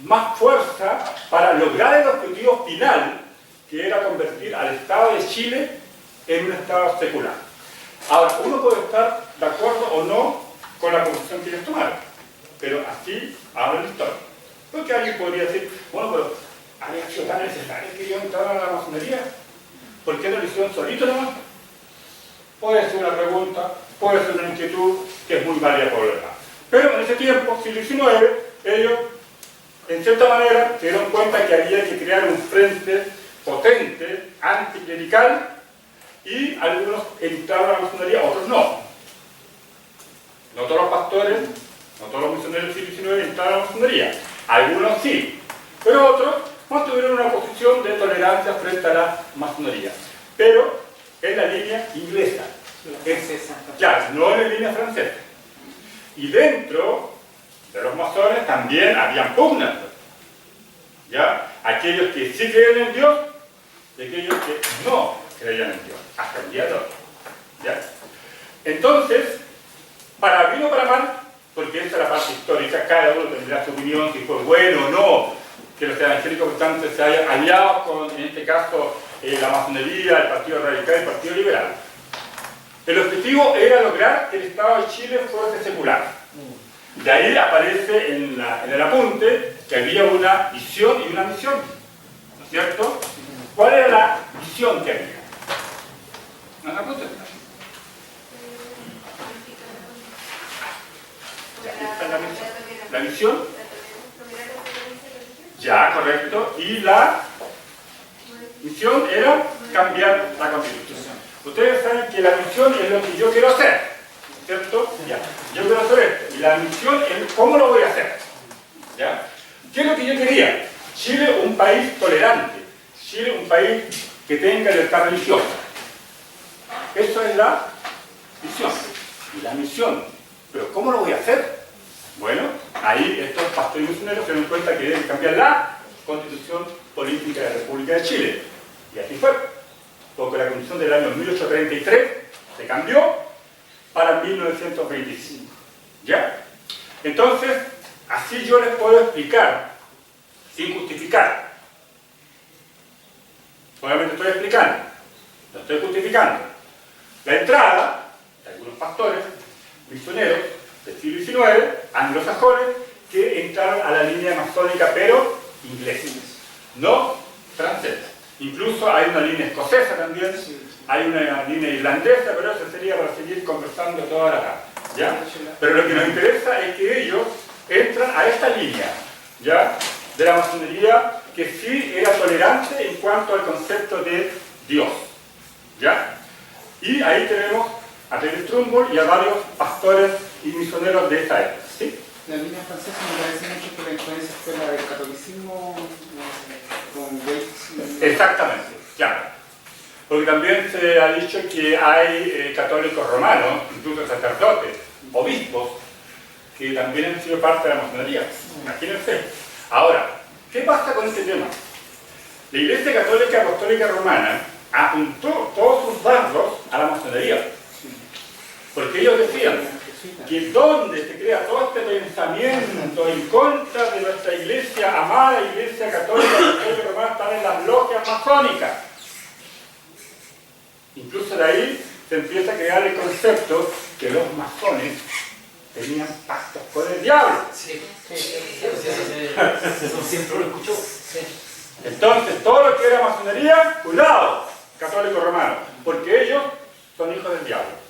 Speaker 1: más fuerza para lograr el objetivo final, que era convertir al Estado de Chile en un Estado secular. Ahora, uno puede estar de acuerdo o no con la posición que ellos tomaron, pero así habla la historia. Porque alguien podría decir, bueno, pero había sido tan necesario que ellos entraran a la masonería. ¿Por qué no lo hicieron solito nomás? Puede ser una pregunta, puede ser una inquietud que es muy válida por lo demás. Pero en ese tiempo, siglo XIX, ellos, en cierta manera, se dieron cuenta que había que crear un frente potente, anticlerical, y algunos entraron a la masonería, otros no. No todos los pastores, no todos los misioneros del siglo XIX entraron a la masonería. Algunos sí, pero otros mantuvieron una posición de tolerancia frente a la masonería. Pero en la línea inglesa. Claro, no en la línea francesa. Y dentro de los masones también habían pugnas, ¿ya? Aquellos que sí creen en Dios y aquellos que no creían en Dios, hasta el día de hoy, ¿ya? Entonces, para bien o para mal, porque esa es la parte histórica, cada uno tendrá su opinión, si fue bueno o no que los evangélicos protestantes se hayan aliado con, en este caso, la masonería, el Partido Radical y el Partido Liberal. El objetivo era lograr que el Estado de Chile fuese secular. De ahí aparece en el apunte que había una visión y una misión, ¿no es cierto? ¿Cuál era la visión que había? ¿No es la apunte? La visión, ya, correcto, y la misión era cambiar la Constitución. Ustedes saben que la misión es lo que yo quiero hacer, ¿cierto? Ya. Yo quiero hacer esto, y la misión es cómo lo voy a hacer, ¿ya? ¿Qué es lo que yo quería? Chile, un país tolerante, Chile, un país que tenga libertad religiosa. Eso es la visión y la misión. Pero ¿cómo lo voy a hacer? Bueno, ahí estos pastores misioneros se dan cuenta que deben cambiar la Constitución Política de la República de Chile. Y así fue. Porque la Constitución del año 1833 se cambió para 1925. ¿Ya? Entonces, así yo les puedo explicar, sin justificar. Obviamente estoy explicando, no estoy justificando. La entrada de algunos pastores misioneros del siglo XIX, anglosajones, que entraron a la línea masónica, pero ingleses, no franceses. Incluso hay una línea escocesa también, hay una línea irlandesa, pero eso sería para seguir conversando toda la tarde, ¿ya? Pero lo que nos interesa es que ellos entran a esta línea, ¿ya?, de la masonería, que sí era tolerante en cuanto al concepto de Dios, ¿ya? Y ahí tenemos a David Trumbull y a varios pastores y misioneros de esa época, ¿sí?
Speaker 4: La línea francesa me parece mucho que la influencia fue la del catolicismo con Waits.
Speaker 1: Exactamente, claro. Porque también se ha dicho que hay católicos romanos, incluso sacerdotes, obispos, que también han sido parte de la masonería. Imagínense. Ahora, ¿qué pasa con este tema? La Iglesia Católica Apostólica Romana apuntó todos sus dardos a la masonería. Porque ellos decían que donde se crea todo este pensamiento en contra de nuestra iglesia, amada Iglesia Católica Apostólica Romana, están en las logias masónicas. Incluso de ahí se empieza a crear el concepto que los masones tenían pactos con el diablo.
Speaker 5: Sí, eso siempre lo escuchó.
Speaker 1: Entonces, todo lo que era masonería, cuidado, católico romano, porque ellos son hijos del diablo.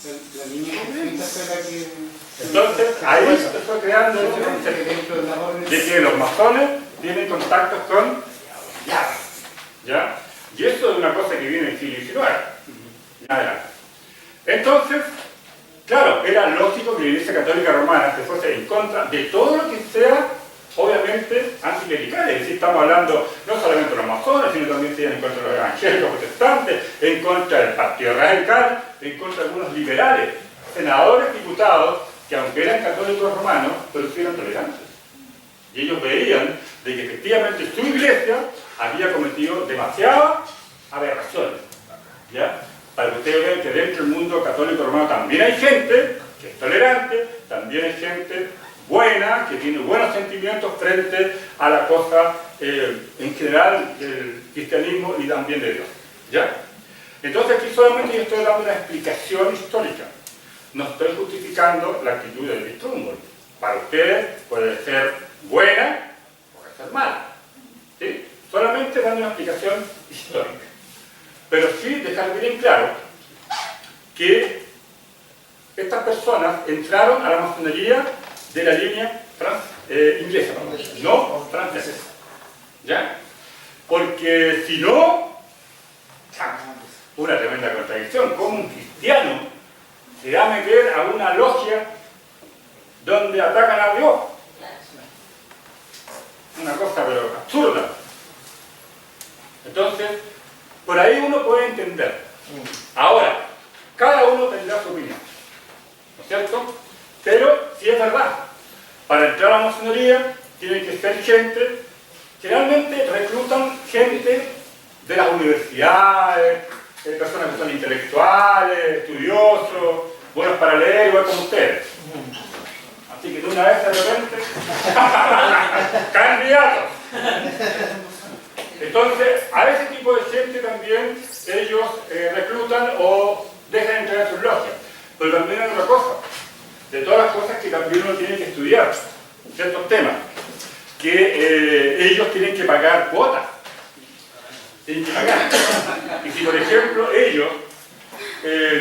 Speaker 4: La línea conflicta fue la que...
Speaker 1: Entonces, ahí se fue creando el concepto de que los masones tienen contactos con el diablo, ¿ya? Y eso es una cosa que viene en el siglo XIX. Adelante. Entonces, claro, era lógico que la Iglesia Católica Romana se fuese en contra de todo lo que sea, obviamente, anticlerical. Es decir, estamos hablando no solamente de los masones, sino también se iban en contra de los evangélicos protestantes, en contra del Partido Radical, en contra de algunos liberales, senadores, diputados, que aunque eran católicos romanos, pero sí eran tolerantes. Y ellos veían de que efectivamente su iglesia había cometido demasiadas aberraciones, ¿ya? Para que ustedes vean que dentro del mundo católico romano también hay gente que es tolerante, también hay gente buena, que tiene buenos sentimientos frente a la cosa en general del cristianismo y también de Dios, ¿ya? Entonces aquí solamente yo estoy dando una explicación histórica, no estoy justificando la actitud de David Trumbull. Para ustedes puede ser buena o puede ser mala, ¿sí? Solamente dando una explicación histórica. Pero sí dejar bien claro que estas personas entraron a la masonería de la línea inglesa, no francesa, ¿ya? Porque si no, una tremenda contradicción. ¿Cómo un cristiano se va a meter a una logia donde atacan a Dios? Una cosa pero absurda. Entonces, por ahí uno puede entender. Ahora, cada uno tendrá su opinión, ¿no es cierto? Pero, si es verdad, para entrar a la masonería tienen que ser gente, generalmente reclutan gente de las universidades, personas que son intelectuales, estudiosos, buenos para leer, igual como ustedes. Así que de una vez de repente, candidatos. Entonces, a ese tipo de gente también ellos reclutan o dejan entrar a sus logias. Pero también hay otra cosa, de todas las cosas que también uno tiene que estudiar, ciertos temas, que ellos tienen que pagar cuotas. Tienen que pagar. Y si, por ejemplo, ellos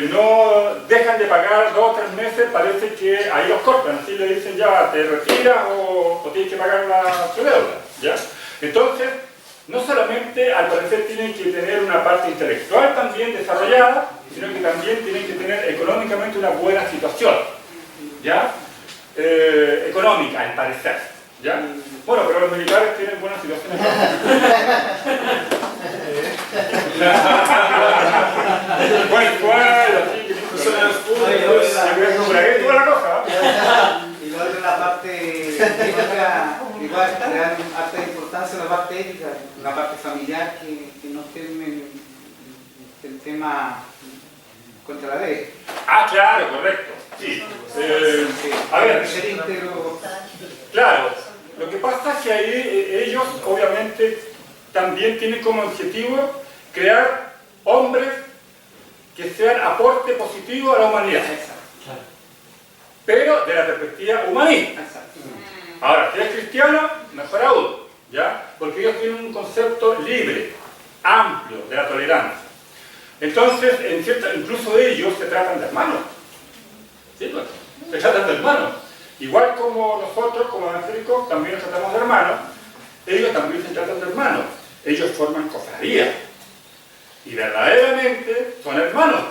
Speaker 1: no dejan de pagar 2 o 3 meses, parece que ahí los cortan, así le dicen ya, te retiras o tienes que pagar tu deuda, ¿ya? Entonces, no solamente al parecer tienen que tener una parte intelectual también desarrollada, sino que también tienen que tener económicamente una buena situación, ¿ya? Económica, al parecer, ¿ya? Bueno, pero los militares tienen buena situación económica. Toda la cosa.
Speaker 4: Y luego la parte ética, igual le dan harta importancia a la parte ética, la parte familiar, que no tiene el tema contra la ley.
Speaker 1: Ah, claro, correcto. Sí. A ver, claro, lo que pasa es que ahí ellos obviamente también tienen como objetivo crear hombres que sean aporte positivo a la humanidad, pero de la perspectiva humanista. Ahora, si es cristiano, mejor aún, ¿ya? Porque ellos tienen un concepto libre, amplio de la tolerancia. Entonces, incluso ellos se tratan de hermanos. ¿Sí? Pues, se tratan de hermanos. Igual como nosotros, como evangélicos, también nos tratamos de hermanos, ellos también se tratan de hermanos. Ellos forman cofradías. Y verdaderamente son hermanos.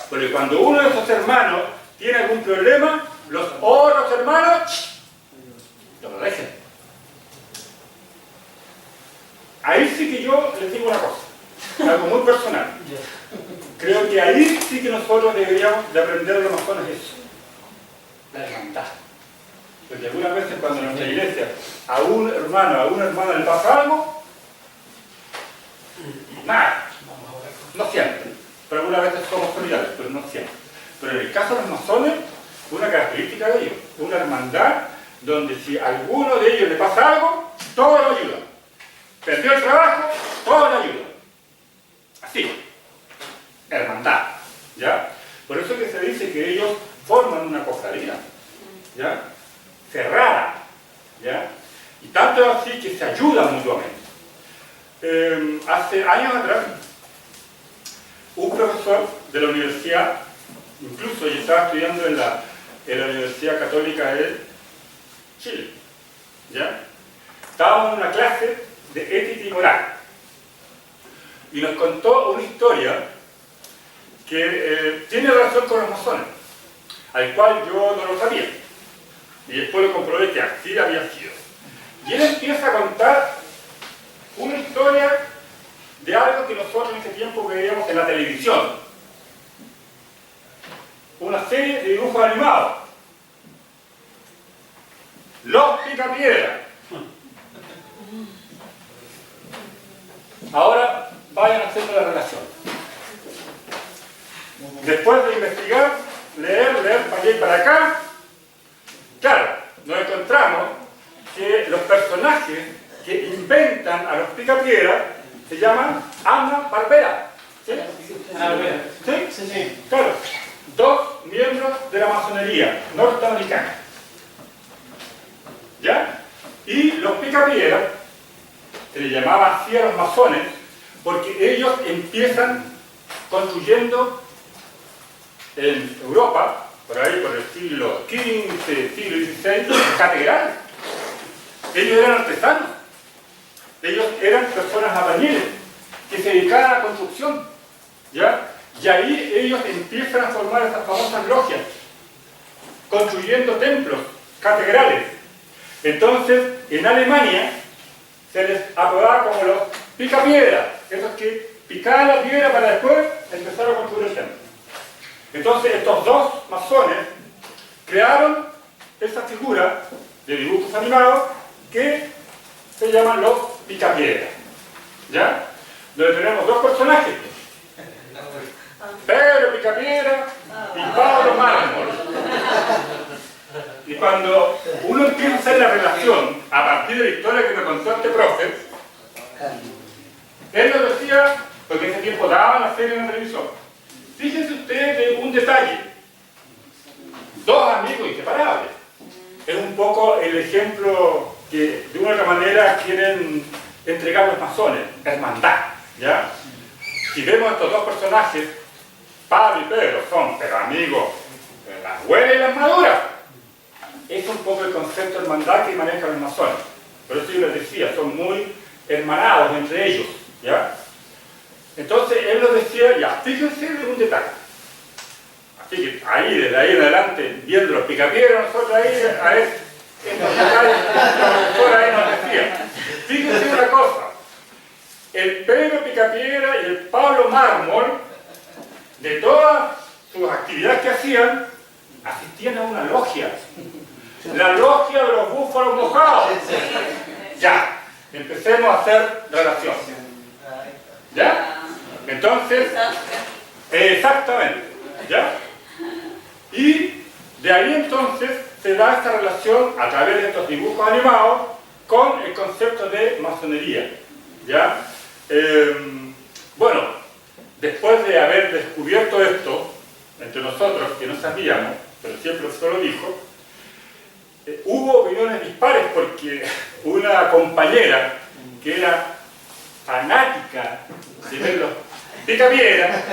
Speaker 1: Porque cuando uno de esos hermanos tiene algún problema, los otros hermanos lo protegen. Ahí sí que yo les digo una cosa, algo muy personal. Creo que ahí sí que nosotros deberíamos de aprender de los masones eso, la hermandad. Porque algunas veces cuando en nuestra iglesia a un hermano, a una hermana le pasa algo, nada, no siempre. Pero algunas veces somos solidarios, pero no siempre. Pero en el caso de los masones, una característica de ellos, una hermandad donde si a alguno de ellos le pasa algo, todos lo ayudan. Perdió el trabajo, todos lo ayudan. Así, hermandad, ¿ya? Por eso que se dice que ellos forman una cofradía, ¿ya? Cerrada, ¿ya? Y tanto es así que se ayudan mutuamente. Hace años atrás, un profesor de la universidad, incluso yo estaba estudiando en la Universidad Católica de Chile, ¿ya? Estábamos en una clase de ética y moral y nos contó una historia que tiene relación con los masones, al cual yo no lo sabía y después lo comprobé que así había sido. Y él empieza a contar una historia de algo que nosotros en ese tiempo veíamos en la televisión, una serie de dibujos animados, Los Picapiedras. Ahora vayan haciendo la relación. Después de investigar, leer para allá y para acá, claro, nos encontramos que los personajes que inventan a los Picapiedras se llaman Hanna-Barbera. ¿Sí? ¿Sí?
Speaker 2: Sí, sí.
Speaker 1: Claro, dos miembros de la masonería norteamericana. ¿Ya? Y los Picapiedras se les llamaba así a los masones porque ellos empiezan construyendo en Europa, por ahí por el siglo XV, siglo XVI, catedrales. Ellos eran artesanos, ellos eran personas albañiles que se dedicaban a la construcción, ¿ya? Y ahí ellos empiezan a formar esas famosas logias, construyendo templos, catedrales. Entonces, en Alemania se les apodaba como los picapiedras, esos que picaban la piedra para después empezar a construir el templo. Entonces, estos dos masones crearon esa figura de dibujos animados que se llaman los picapiedras, ¿ya? Donde tenemos dos personajes, Pedro Picapiedra y Pablo Mármol. Y cuando uno empieza a hacer la relación a partir de la historia que me contó este profe, él nos decía, porque en ese tiempo daban la serie en la televisión, fíjense ustedes de un detalle, dos amigos inseparables. Es un poco el ejemplo que de una u otra manera quieren entregar los masones, hermandad, ¿ya? Si vemos estos dos personajes, Pablo y Pedro son pero amigos en las buenas y las maduras. Es un poco el concepto de hermandad que manejan los masones. Por eso yo les decía, son muy hermanados entre ellos, ¿ya? Entonces él nos decía, ya, fíjense de un detalle. Así que ahí, desde ahí en adelante, viendo los picapiedras, nosotros ahí, a estos detalles, la profesora ahí nos decía, fíjense una cosa, el Pedro Picapiedra y el Pablo Mármol, de todas sus actividades que hacían, asistían a una logia. La logia de los búfalos mojados. Ya, empecemos a hacer relación. ¿Ya? Entonces, exactamente. ¿Ya? Y de ahí entonces se da esta relación a través de estos dibujos animados con el concepto de masonería. ¿Ya? Bueno, después de haber descubierto esto, entre nosotros que no sabíamos, pero siempre se lo dijo, hubo opiniones dispares porque una compañera que era fanática de ver los Picapiedra,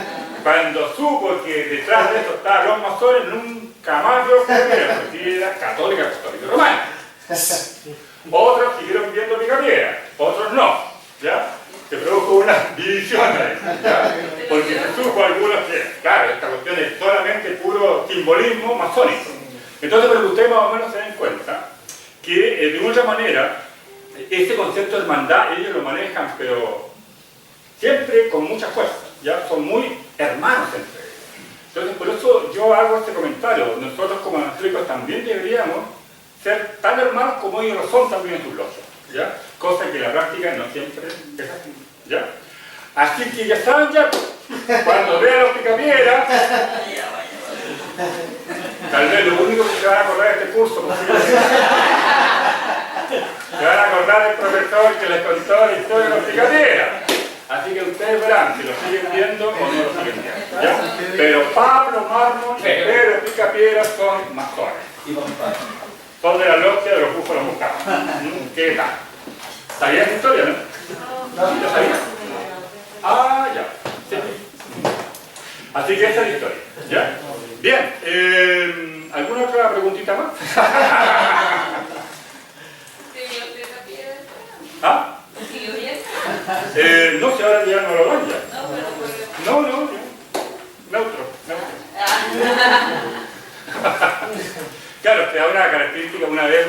Speaker 1: cuando supo que detrás de eso estaban los masones, nunca más vio Picapiedra, porque era católica romana. Otros siguieron viendo Picapiedra, otros no, ¿ya? Se produjo una división ahí, ¿ya? Porque se supo algunos que, claro, esta cuestión es solamente puro simbolismo masónico. Entonces, para que ustedes más o menos se den cuenta que, de mucha manera, este concepto de hermandad ellos lo manejan, pero siempre con mucha fuerza, ¿ya? Son muy hermanos entre ellos. Entonces, por eso yo hago este comentario. Nosotros como evangélicos también deberíamos ser tan hermanos como ellos lo son también en sus logias, ¿ya? Cosa que en la práctica no siempre es así, ¿ya? Así que ya saben, ya, cuando vean los Picapiedra, tal vez lo único que se van a acordar de este curso, se van a acordar del profesor que les contó la historia de los Picapiedra. Así que ustedes verán si lo siguen viendo o no lo siguen viendo, ¿ya? Pero Pablo Mármol y Pedro Picapiedra son masones. Son de la logia de los búfalos buscados. ¿Qué tal? ¿Sabías la historia, no? ¿Ya sabías? Ah, ya. Sí. Así que esa es la historia, ¿ya? Bien, ¿alguna otra preguntita más? ¿Ah? No sé, ahora ya no lo dan ya. No, neutro. Claro, que da una característica, una vez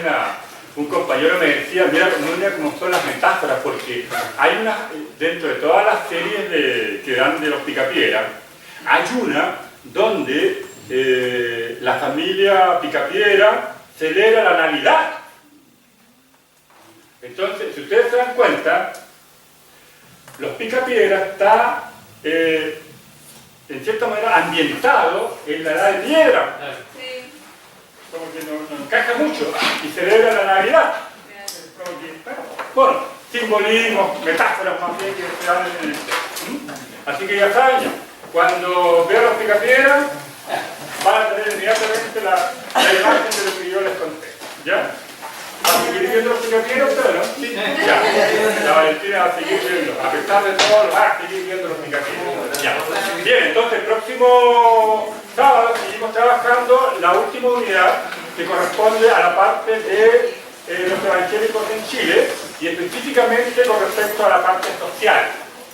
Speaker 1: un compañero me decía, mira cómo son las metáforas, porque hay una, dentro de todas las series que dan de los Picapiedra, hay una donde la familia Picapiedra celebra la Navidad. Entonces, si ustedes se dan cuenta, los Picapiedra está, en cierta manera, ambientado en la edad de piedra.
Speaker 3: Sí.
Speaker 1: Como que no encaja mucho y celebra la Navidad. Como que, bueno, simbolismo, metáforas más bien que se dan en el texto. Así que ya saben, cuando vean los Picapiedra, van a tener inmediatamente la imagen de lo que yo les conté. ¿Ya? ¿Va a seguir viendo los Picapiedra ustedes, no? Sí. Ya. La Valentina va a seguir viendo. A pesar de todo, va a seguir viendo los Picapiedra. Ya. Bien, entonces el próximo sábado seguimos trabajando la última unidad que corresponde a la parte de los evangélicos en Chile y específicamente con respecto a la parte social.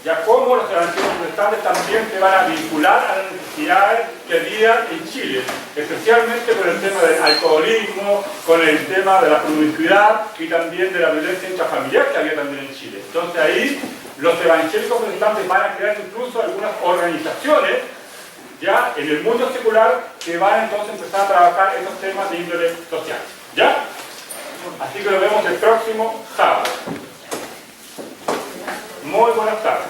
Speaker 1: Ya cómo los evangélicos protestantes también se van a vincular a las necesidades que había en Chile, especialmente con el tema del alcoholismo, con el tema de la promiscuidad y también de la violencia intrafamiliar que había también en Chile. Entonces ahí los evangélicos protestantes van a crear incluso algunas organizaciones ya en el mundo secular que van entonces a empezar a trabajar esos temas de índole social. ¿Ya? Así que nos vemos el próximo sábado. Muy buenas tardes.